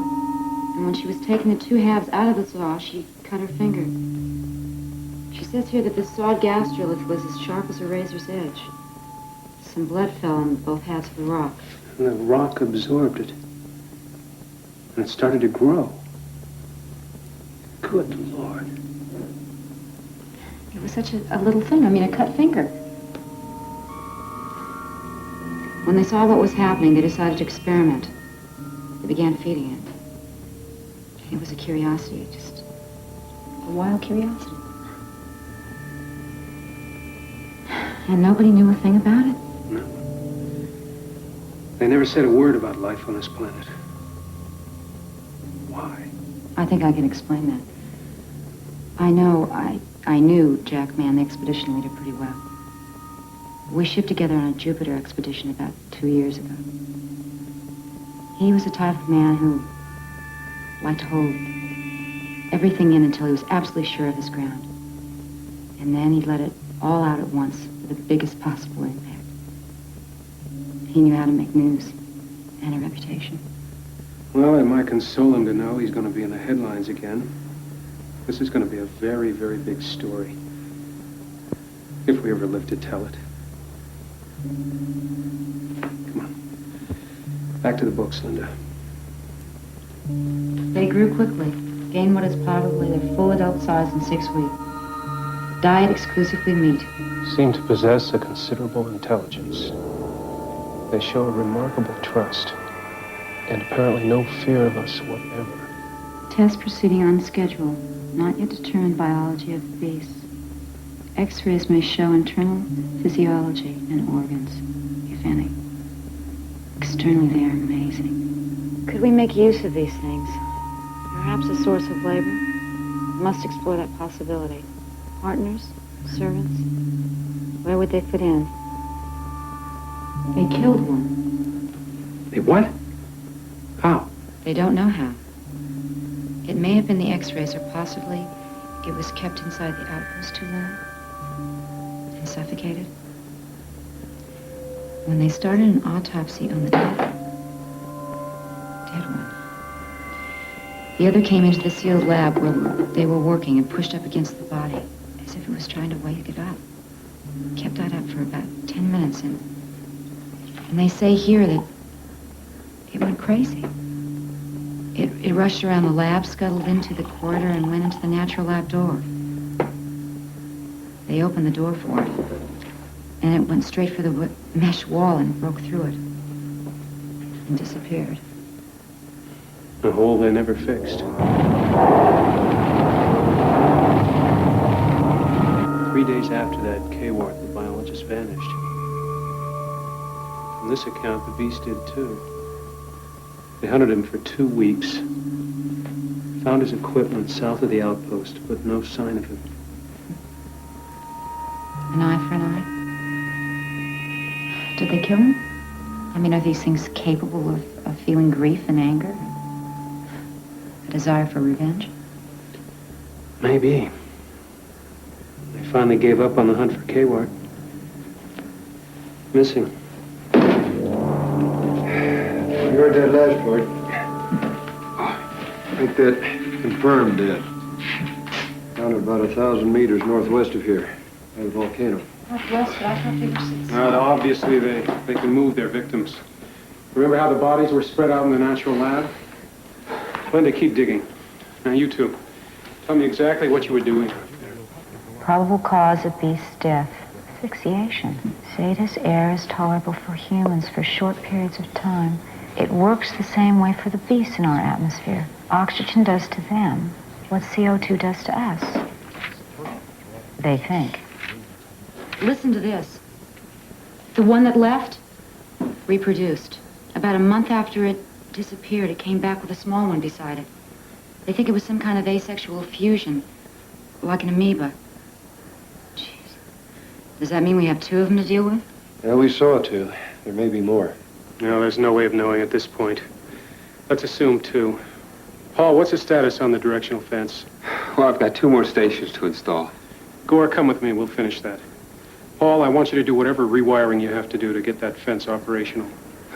And when she was taking the two halves out of the saw, she cut her finger. She says here that the sawed gastrolith was as sharp as a razor's edge. Some blood fell on both halves of the rock. And the rock absorbed it. And it started to grow. Good Lord. It was such a little thing. I mean, a cut finger. When they saw what was happening, they decided to experiment. They began feeding it. It was a curiosity, just a wild curiosity. And nobody knew a thing about it? No. They never said a word about life on this planet. Why? I think I can explain that. I knew Jack Mann, the expedition leader, pretty well. We shipped together on a Jupiter expedition about 2 years ago. He was the type of man who liked to hold everything in until he was absolutely sure of his ground. And then he'd let it all out at once with the biggest possible impact. He knew how to make news and a reputation. Well, it might console him to know he's going to be in the headlines again. This is going to be a very, very big story. If we ever live to tell it. Come on. Back to the books, Linda. They grew quickly, gained what is probably their full adult size in 6 weeks. Diet exclusively meat. Seem to possess a considerable intelligence. They show a remarkable trust, and apparently no fear of us whatever. Test proceeding on schedule. Not yet determined biology of the beast. X-rays may show internal physiology and organs, if any. Externally, they are amazing. Could we make use of these things? Perhaps a source of labor? We must explore that possibility. Partners? Servants? Where would they fit in? They killed one. They what? How? They don't know how. It may have been the X-rays, or possibly it was kept inside the Outpost too long and suffocated. When they started an autopsy on the dead one, the other came into the sealed lab where they were working and pushed up against the body as if it was trying to wake it up. Kept that up for about 10 minutes, and they say here that it went crazy. It rushed around the lab, scuttled into the corridor, and went into the natural lab door. They opened the door for it, and it went straight for the mesh wall and broke through it and disappeared. A hole they never fixed. 3 days after that K-Wart, the biologist vanished. From this account, the beast did too. They hunted him for 2 weeks. Found his equipment south of the outpost, but no sign of him. An eye for an eye? Did they kill him? I mean, are these things capable of feeling grief and anger? A desire for revenge? Maybe. They finally gave up on the hunt for K-Wart. Missing. You heard that last part. I think that confirmed dead. Found it about 1,000 meters northwest of here, by the volcano. Northwest, but I thought they were 6. Obviously, they can move their victims. Remember how the bodies were spread out in the natural lab? Linda, keep digging. Now, you two. Tell me exactly what you were doing. Probable cause of beast's death. Asphyxiation. Zeta's air is tolerable for humans for short periods of time. It works the same way for the beasts in our atmosphere. Oxygen does to them what CO2 does to us. They think. Listen to this. The one that left reproduced. About a month after it disappeared, it came back with a small one beside it. They think it was some kind of asexual fusion, like an amoeba. Jeez. Does that mean we have 2 of them to deal with? Yeah, we saw 2. There may be more. No, there's no way of knowing at this point. Let's assume 2. Paul, what's the status on the directional fence? Well, I've got 2 more stations to install. Gore, come with me. We'll finish that. Paul, I want you to do whatever rewiring you have to do to get that fence operational.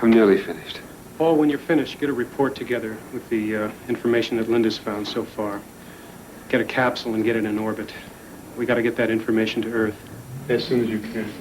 I'm nearly finished. Paul, when you're finished, get a report together with the information that Linda's found so far. Get a capsule and get it in orbit. We got to get that information to Earth as soon as you can.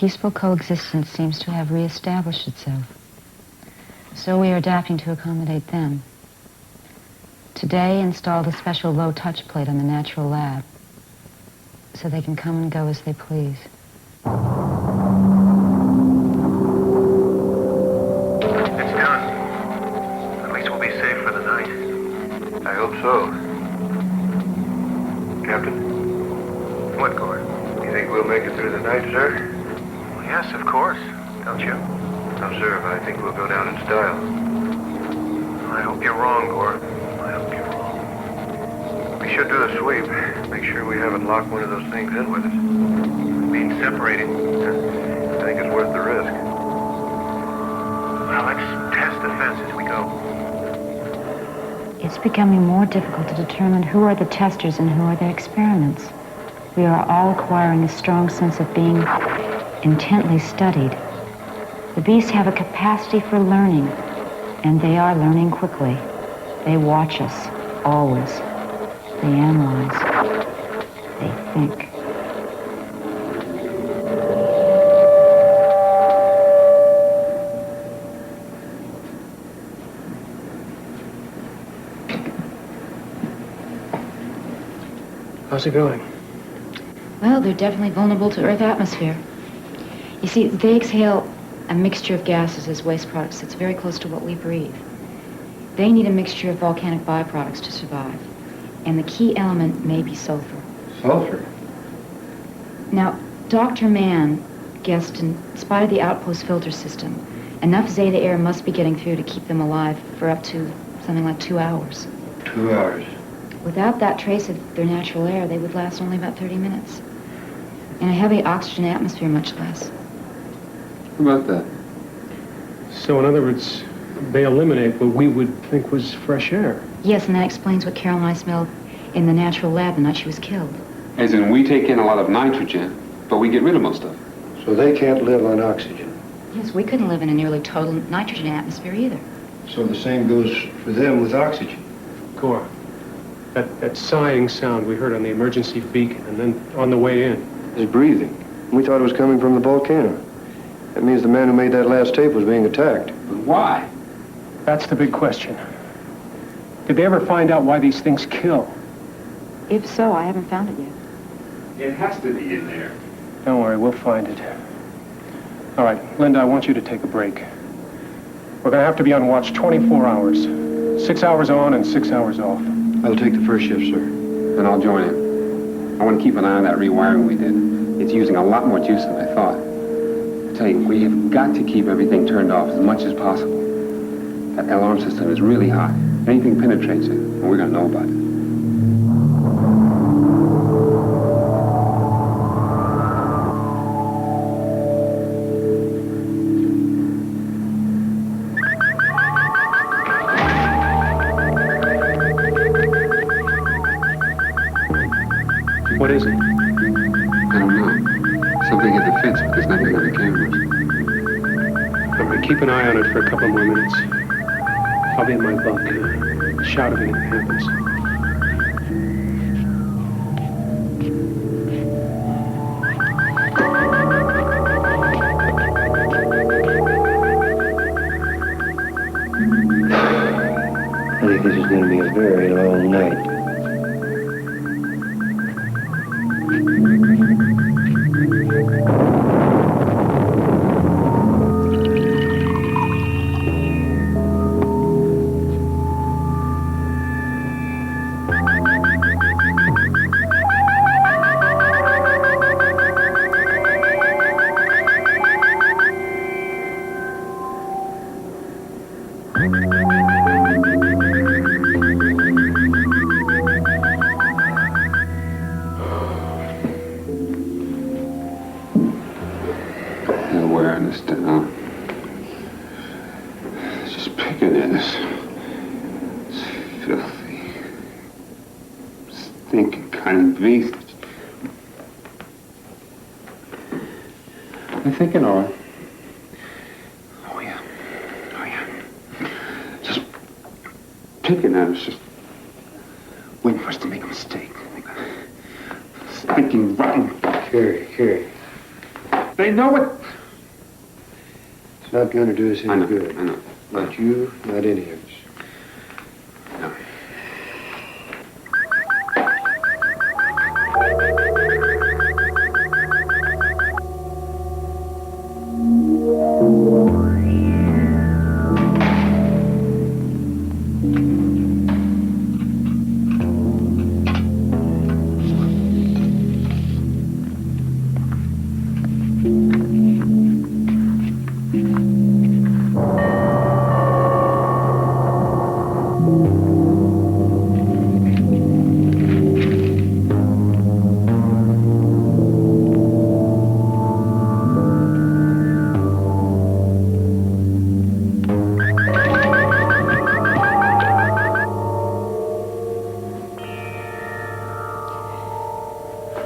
peaceful coexistence seems to have reestablished itself. So we are adapting to accommodate them. Today, installed a special low-touch plate on the natural lab, so they can come and go as they please. It's done. At least we'll be safe for the night. I hope so. Captain? What, Gord? You think we'll make it through the night, sir? Well, yes, of course. Don't you? No, sir. I think we'll go down in style. I hope you're wrong, Gord. I hope you're wrong. We should do a sweep. Make sure we haven't locked one of those things in with us. Being separated. I think it's worth the risk. Well, let's test the fence as we go. It's becoming more difficult to determine who are the testers and who are the experiments. We are all acquiring a strong sense of being intently studied. The beasts have a capacity for learning, and they are learning quickly. They watch us, always. They analyze. They think. How's it going? Well, they're definitely vulnerable to Earth atmosphere. You see, they exhale a mixture of gases as waste products that's very close to what we breathe. They need a mixture of volcanic byproducts to survive. And the key element may be sulfur. Sulfur? Now, Dr. Mann guessed, in spite of the Outpost filter system, enough Zeta air must be getting through to keep them alive for up to something like 2 hours. 2 hours. Without that trace of their natural air, they would last only about 30 minutes. In a heavy oxygen atmosphere, much less. How about that? So, in other words, they eliminate what we would think was fresh air. Yes, and that explains what Carol and I smelled in the natural lab the night she was killed. As in, we take in a lot of nitrogen, but we get rid of most of it. So they can't live on oxygen. Yes, we couldn't live in a nearly total nitrogen atmosphere either. So the same goes for them with oxygen. Gore, that sighing sound we heard on the emergency beacon and then on the way in. It's breathing. We thought it was coming from the volcano. That means the man who made that last tape was being attacked. But why? That's the big question. Did they ever find out why these things kill? If so, I haven't found it yet. It has to be in there. Don't worry, we'll find it. All right, Linda, I want you to take a break. We're going to have to be on watch 24 hours. 6 hours on and 6 hours off. I'll take the first shift, sir. And I'll join in. I want to keep an eye on that rewiring we did. It's using a lot more juice than I thought. I tell you, we have got to keep everything turned off as much as possible. That alarm system is really hot. Anything penetrates it, and we're going to know about it. What is it? I don't know. Something hit the fence, but there's nothing on the cameras. All right, keep an eye on it for a couple more minutes. I'll be in my bunk. Shout if anything happens. I think this is going to be a very long night. They know it. It's not going to do us any good. I know. Not you, not any of us. No.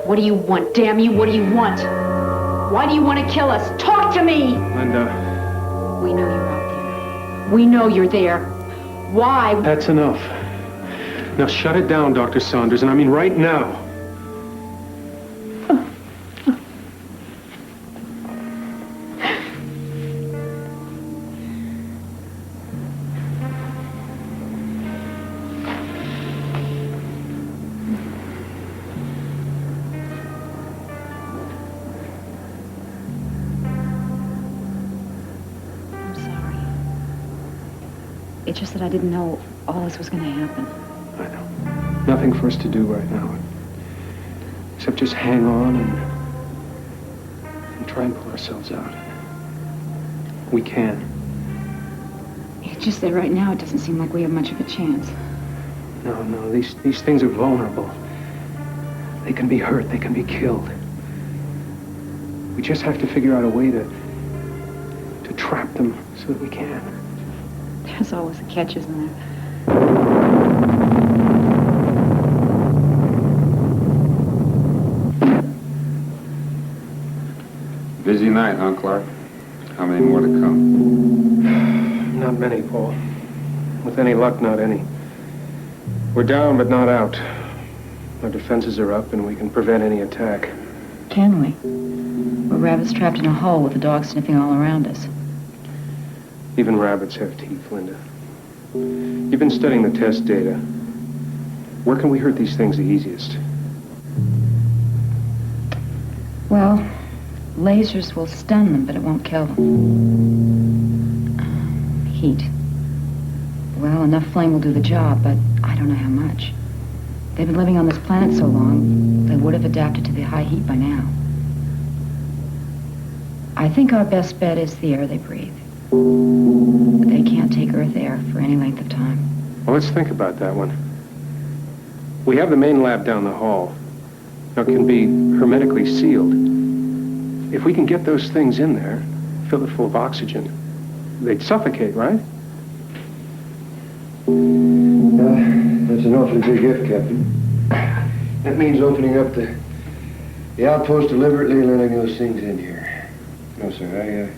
What do you want? Damn you, what do you want? Why do you want to kill us? Talk to me! Linda. We know you're out there. We know you're there. Why? That's enough. Now shut it down, Dr. Saunders, and I mean right now. It's just that I didn't know all this was going to happen. I know. Nothing for us to do right now. Except just hang on and try and pull ourselves out. We can. It's just that right now it doesn't seem like we have much of a chance. No, these things are vulnerable. They can be hurt, they can be killed. We just have to figure out a way to trap them so that we can. There's always a catch, isn't there? Busy night, huh, Clark? How many more to come? Not many, Paul. With any luck, not any. We're down, but not out. Our defenses are up, and we can prevent any attack. Can we? We're rabbits trapped in a hole with the dogs sniffing all around us. Even rabbits have teeth, Linda. You've been studying the test data. Where can we hurt these things the easiest? Well, lasers will stun them, but it won't kill them. Heat. Well, enough flame will do the job, but I don't know how much. They've been living on this planet so long, they would have adapted to the high heat by now. I think our best bet is the air they breathe. They can't take Earth air for any length of time. Well, let's think about that one. We have the main lab down the hall. Now, it can be hermetically sealed. If we can get those things in there, fill it full of oxygen, they'd suffocate, right? That's an awfully big if, Captain. That means opening up the outpost deliberately and letting those things in here. No, sir,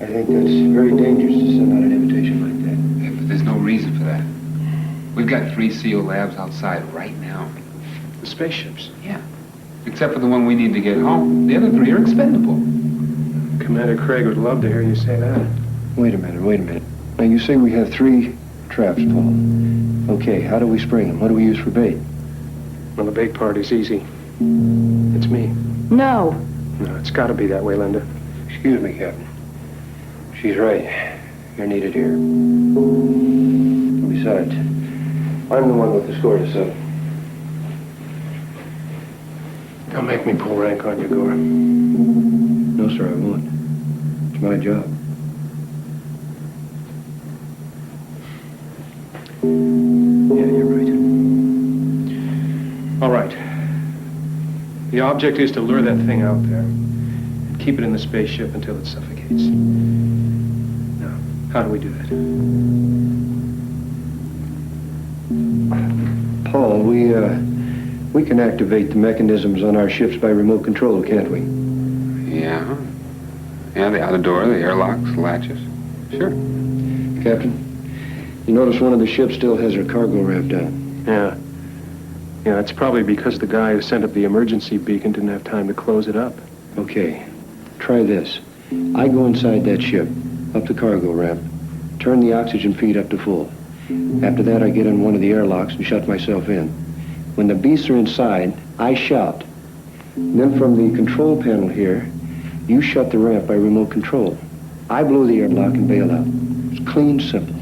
I think that's very dangerous to send out an invitation like that. Yeah, but there's no reason for that. We've got 3 SEAL labs outside right now. The spaceships? Yeah. Except for the one we need to get home. The other 3 are expendable. Commander Craig would love to hear you say that. Wait a minute. Now, you say we have 3 traps, Paul. Okay, how do we spring them? What do we use for bait? Well, the bait part is easy. It's me. No. No, it's got to be that way, Linda. Excuse me, Captain. She's right. You're needed here. Besides, I'm the one with the score to settle. Don't make me pull rank on you, Gore. No, sir, I won't. It's my job. Yeah, you're right. All right. The object is to lure that thing out there and keep it in the spaceship until it suffocates. Now, how do we do that? Paul, we can activate the mechanisms on our ships by remote control, can't we? Yeah. Yeah, the outer door, the airlocks, the latches. Sure. Captain, you notice one of the ships still has her cargo ramp down. Yeah. Yeah, it's probably because the guy who sent up the emergency beacon didn't have time to close it up. Okay. Try this. I go inside that ship, up the cargo ramp, turn the oxygen feed up to full. After that, I get in one of the airlocks and shut myself in. When the beasts are inside, I shout. Then from the control panel here, you shut the ramp by remote control. I blow the airlock and bail out. It's clean, simple.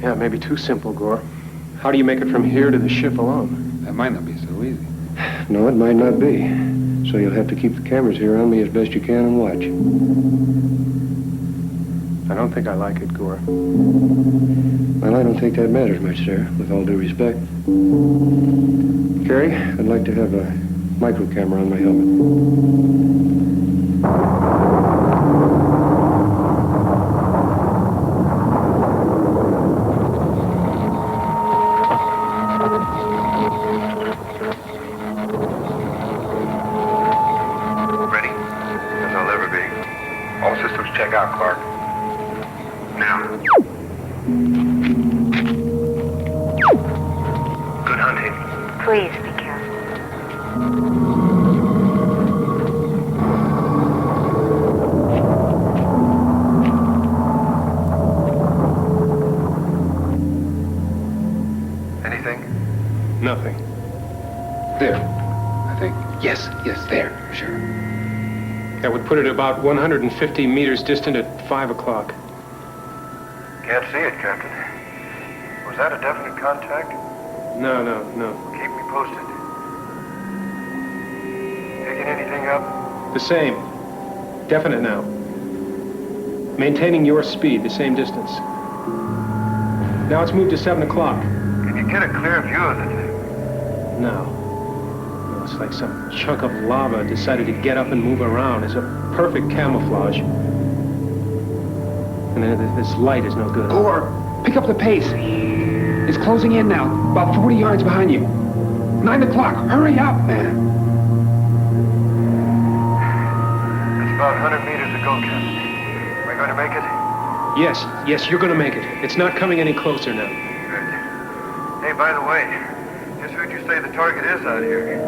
Yeah, maybe too simple, Gore. How do you make it from here to the ship alone? That might not be so easy. No, it might not be. So you'll have to keep the cameras here on me as best you can and watch. I don't think I like it, Gore. Well, I don't think that matters much, sir, with all due respect. Carrie, I'd like to have a micro camera on my helmet. Ready? As I'll ever be. All systems check out, Clark. Now. Good hunting. Please be careful. Anything? Nothing. There, I think. Yes, there, sure. That would put it about 150 meters distant at 5 o'clock. Can't see it, Captain. Was that a definite contact? No. Keep me posted. Picking anything up? The same. Definite now. Maintaining your speed, the same distance. Now it's moved to 7 o'clock. Can you get a clear view of it? No. It's like some chunk of lava decided to get up and move around. It's a perfect camouflage. And then this light is no good. Gore, pick up the pace. It's closing in now, about 40 yards behind you. 9 o'clock, hurry up, man. It's about 100 meters to go, Captain. Are we going to make it? Yes, you're gonna make it. It's not coming any closer now. Good. Hey, by the way, just heard you say the target is out here.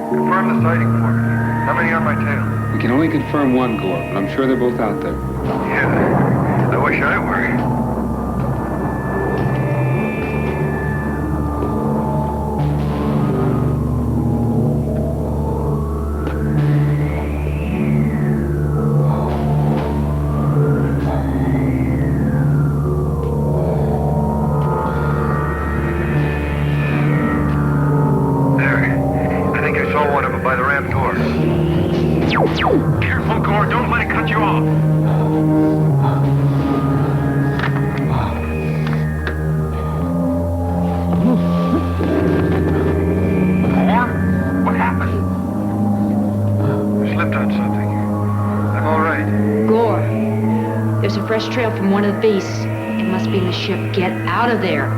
Confirm the sighting for me. How many on my tail? We can only confirm one, Gore, but I'm sure they're both out there. Yeah, I wish I were. Careful, Gore. Don't let it cut you off. Gore? What happened? I slipped on something. I'm all right. Gore, there's a fresh trail from one of the beasts. It must be in the ship. Get out of there.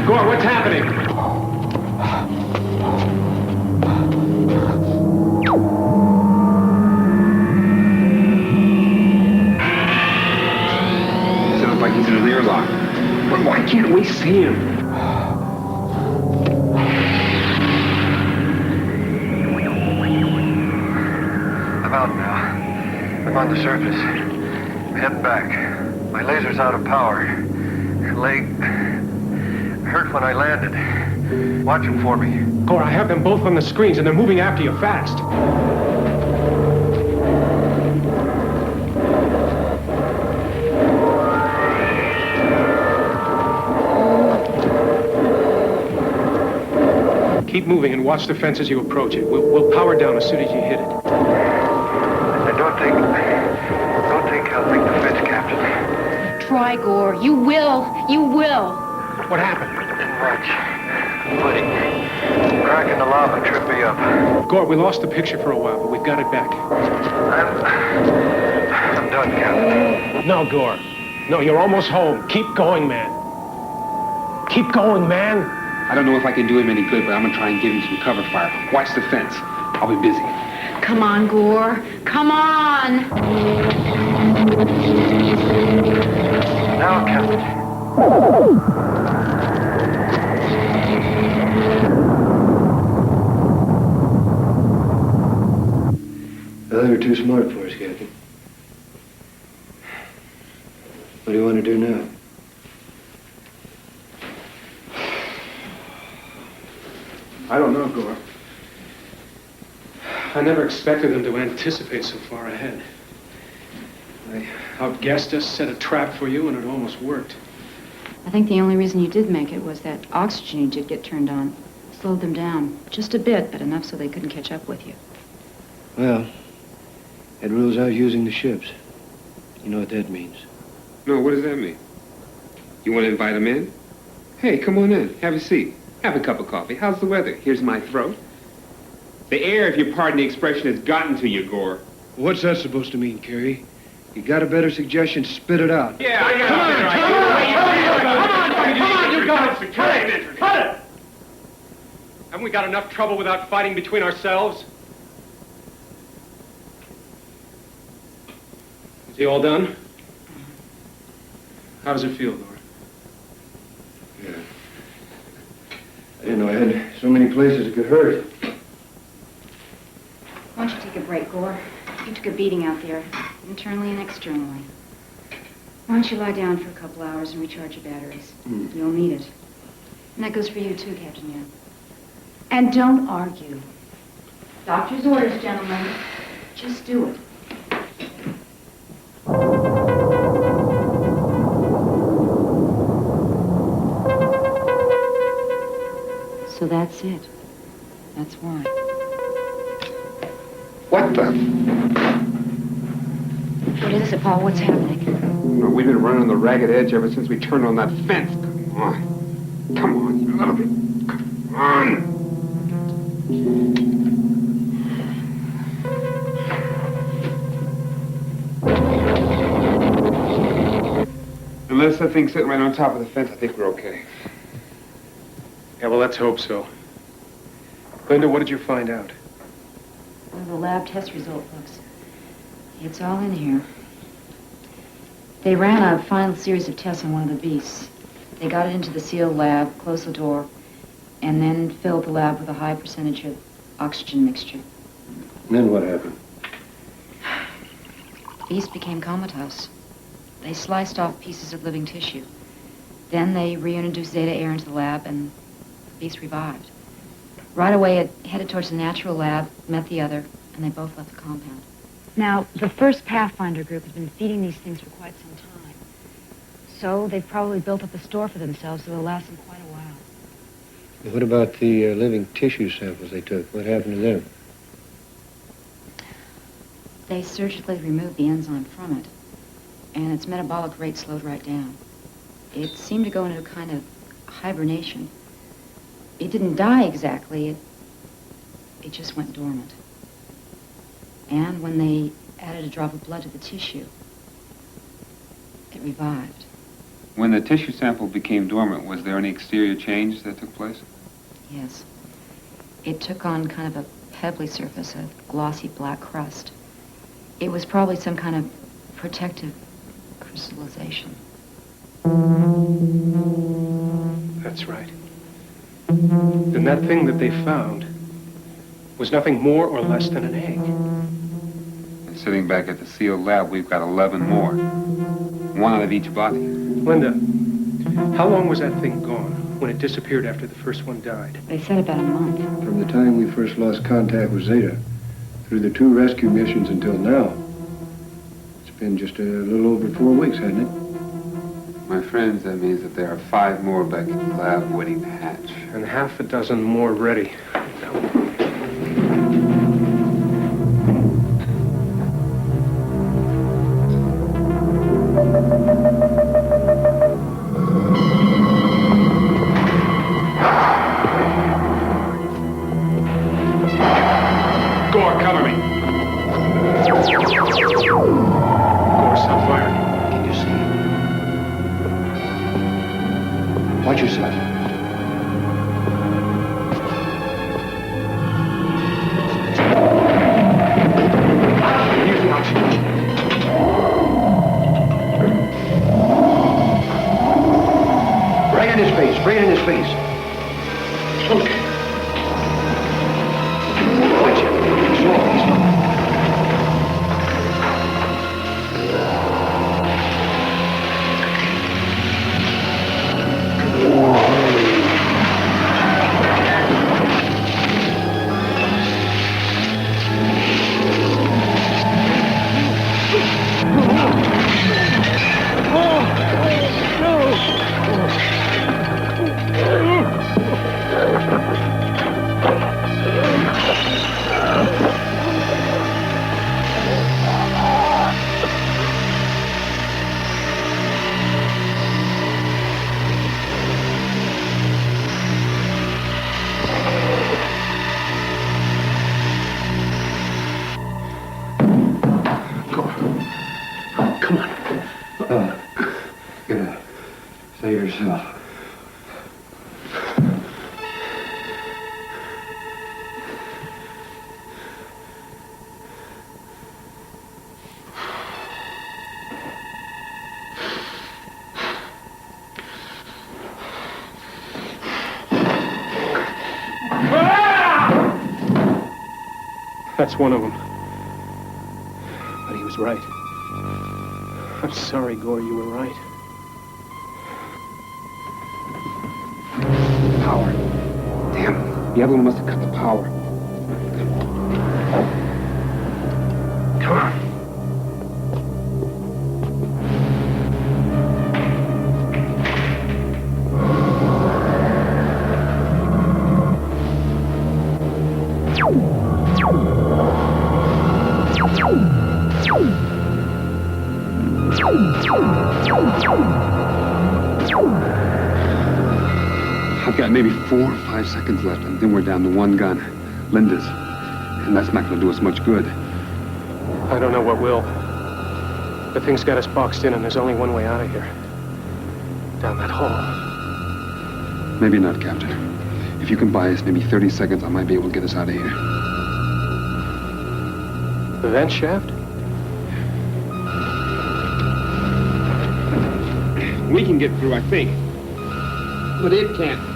Gore, what's happening? Sounds like he's in an airlock. But why can't we see him? I'm out now. I'm on the surface. Head back. My laser's out of power. Leg hurt when I landed. Watch them for me. Gore, I have them both on the screens and they're moving after you fast. Keep moving and watch the fence as you approach it. We'll power down as soon as you hit it. I don't think I'll make the fence, Captain. Try, Gore. You will. You will. What happened? Didn't much. Footing. Crack in the lava tripped me up. Gore, we lost the picture for a while, but we've got it back. I'm done, Captain. No, Gore. No, you're almost home. Keep going, man. Keep going, man. I don't know if I can do him any good, but I'm gonna try and give him some cover fire. Watch the fence. I'll be busy. Come on, Gore. Come on! Now, Captain. Well, they were too smart for us, Captain. What do you want to do now? I don't know, Gore. I never expected them to anticipate so far ahead. They outguessed us, set a trap for you, and it almost worked. I think the only reason you did make it was that oxygen you did get turned on. Slowed them down. Just a bit, but enough so they couldn't catch up with you. Well, that rules out using the ships. You know what that means. No, what does that mean? You want to invite him in? Hey, come on in. Have a seat. Have a cup of coffee. How's the weather? Here's my throat. The air, if you pardon the expression, has gotten to you, Gore. What's that supposed to mean, Carrie? You got a better suggestion, spit it out. Yeah, I got Come on, you guys! Cut it! Cut it! Haven't we got enough trouble without fighting between ourselves? Is he all done? How does it feel, Gore? Yeah. I didn't know I had so many places it could hurt. Why don't you take a break, Gore? You took a beating out there, internally and externally. Why don't you lie down for a couple hours and recharge your batteries? You'll need it. And that goes for you, too, Captain Young. And don't argue. Doctor's orders, gentlemen. Just do it. So that's it. That's why. What the? What is it, Paul? What's happening? No, we've been running on the ragged edge ever since we turned on that fence. Come on. Come on, you little bit. Come on. Unless that thing's sitting right on top of the fence, I think we're okay. Yeah, well, let's hope so. Linda, what did you find out? One of the lab test result books. It's all in here. They ran a final series of tests on one of the beasts. They got it into the sealed lab, closed the door, and then filled the lab with a high percentage of oxygen mixture. And then what happened? The beast became comatose. They sliced off pieces of living tissue. Then they reintroduced Zeta air into the lab, and the beast revived. Right away, it headed towards the natural lab, met the other, and they both left the compound. Now, the first Pathfinder group has been feeding these things for quite some time. So they've probably built up a store for themselves that will last them quite a while. What about the living tissue samples they took? What happened to them? They surgically removed the enzyme from it, and its metabolic rate slowed right down. It seemed to go into a kind of hibernation. It didn't die exactly, it just went dormant. And when they added a drop of blood to the tissue, it revived. When the tissue sample became dormant, was there any exterior change that took place? Yes. It took on kind of a pebbly surface, a glossy black crust. It was probably some kind of protective crystallization. That's right. Then that thing that they found was nothing more or less than an egg. And sitting back at the sealed lab, we've got 11 more. One out of each body. Linda, how long was that thing gone when it disappeared after the first one died? They said about a month. From the time we first lost contact with Zeta, through the 2 rescue missions until now, it's been just a little over 4 weeks, hasn't it? My friends, that means that there are 5 more back in the lab waiting to hatch. And half a dozen more ready. coming. Gore's on fire. Can you see? Watch yourself. Here's the oxygen. Bring in his face. Bring it in his face. Okay. Watch it. Slowly. Save yourself. That's one of them. But he was right. I'm sorry, Gore, you were right. Power. Damn, the other one must have cut the power. Come on. I've got maybe 4 or 5 seconds left, and then we're down to one gun, Linda's. And that's not going to do us much good. I don't know what will. The thing's got us boxed in, and there's only one way out of here. Down that hall. Maybe not, Captain. If you can buy us maybe 30 seconds, I might be able to get us out of here. The vent shaft? We can get through, I think. But it can't.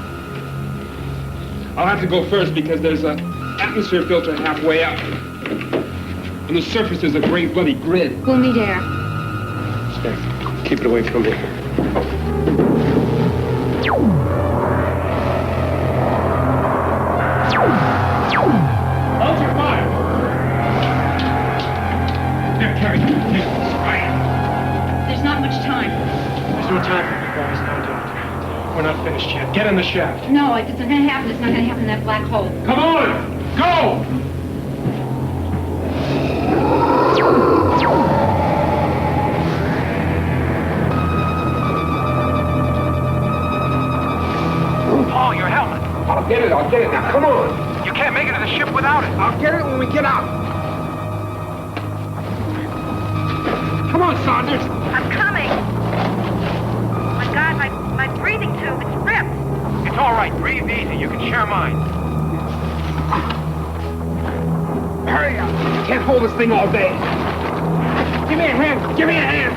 I'll have to go first because there's an atmosphere filter halfway up. And the surface is a gray bloody grid. We'll need air. Stay. Keep it away from me. Hold your fire! There, Carrie. Right. There's not much time. There's no time for you guys. No, don't. We're not finished yet. Get in the shaft. No, it's not going to happen. It's not going to happen in that black hole. Come on! Go! Paul, your helmet. I'll get it now. Come on! You can't make it to the ship without it. I'll get it when we get out. Come on, Saunders! I'm coming. My God, my breathing tube, it's ripped. It's all right. Breathe easy. You can share mine. Hurry up! You can't hold this thing all day. Give me a hand! Give me a hand!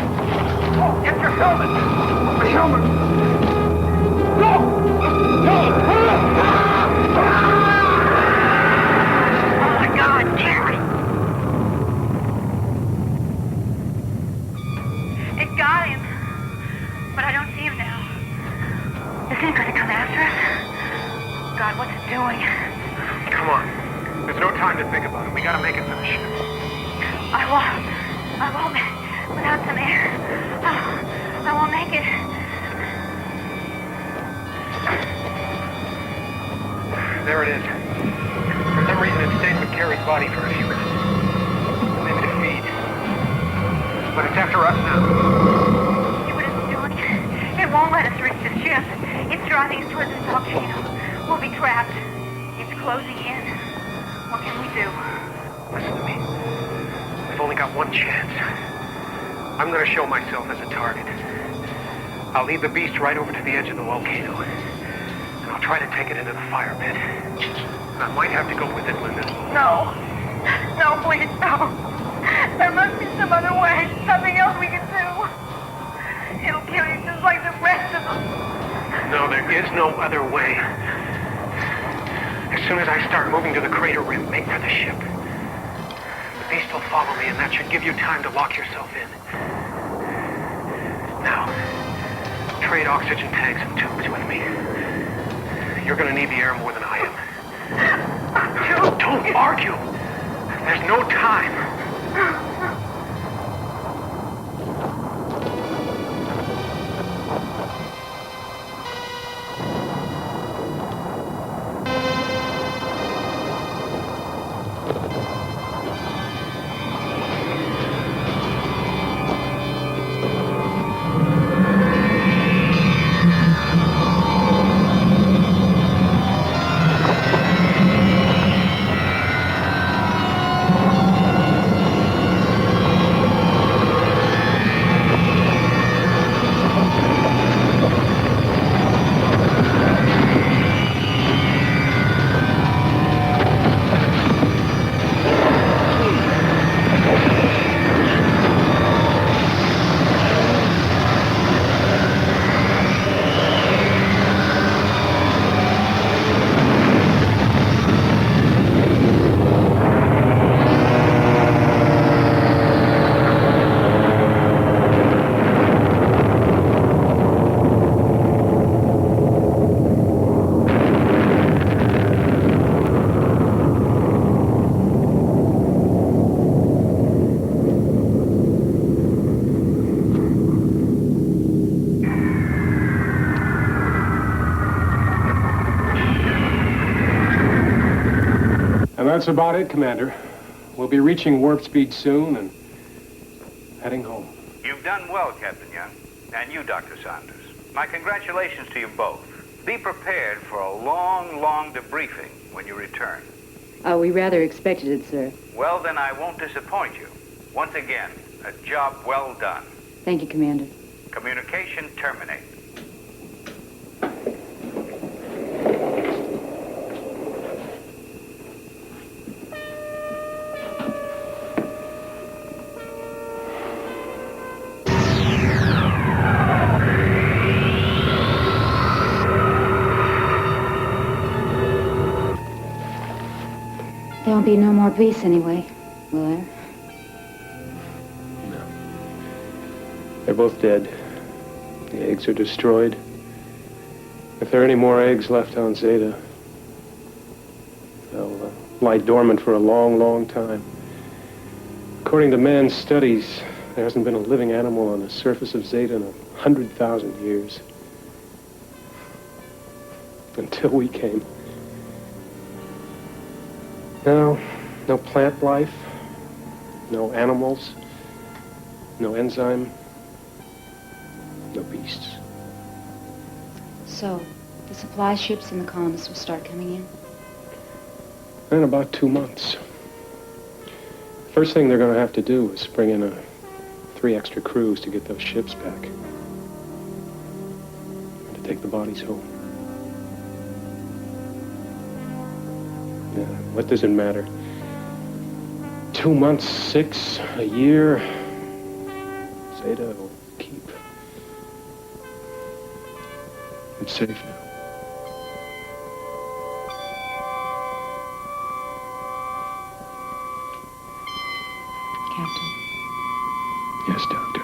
Oh, get your helmet. My helmet! Go! Helmet! Oh my God, Carrie. It got him. But I don't see him now. Isn't it gonna come after us? God, what's it doing? Come on. There's no time to think about it. We gotta make it to the ship. I won't. Without some air. I won't make it. There it is. For some reason, it stayed with Carrie's body for a few minutes. Maybe to feed. But it's after us now. See what it's doing? It won't let us reach the ship. It's driving us towards this volcano. We'll be trapped. It's closing in. What can we do? Listen to me. We've only got one chance. I'm gonna show myself as a target. I'll lead the beast right over to the edge of the volcano. And I'll try to take it into the fire pit. And I might have to go with it, Linda. No. No, please, no. There must be some other way. Something else we can do. It'll kill you just like the rest of them. No, there is no other way. As soon as I start moving to the crater rim, make for the ship. The beast will follow me, and that should give you time to lock yourself in. Now, trade oxygen tanks and tubes with me. You're gonna need the air more than I am. Don't argue! There's no time. That's about it, Commander. We'll be reaching warp speed soon and heading home. You've done well, Captain Young. And you, Dr. Saunders. My congratulations to you both. Be prepared for a long, long debriefing when you return. Oh, we rather expected it, sir. Well, then I won't disappoint you. Once again, a job well done. Thank you, Commander. Communication terminate. There'll be no more beasts anyway, will there? No. They're both dead. The eggs are destroyed. If there are any more eggs left on Zeta, they'll lie dormant for a long, long time. According to man's studies, there hasn't been a living animal on the surface of Zeta in 100,000 years. Until we came. No plant life, no animals, no enzyme, no beasts. So, the supply ships and the colonists will start coming in? In about 2 months. First thing they're going to have to do is bring in 3 extra crews to get those ships back. And to take the bodies home. Yeah, what does it matter? 2 months, 6, a year. Zeta will keep. It's safe now. Captain. Yes, Doctor.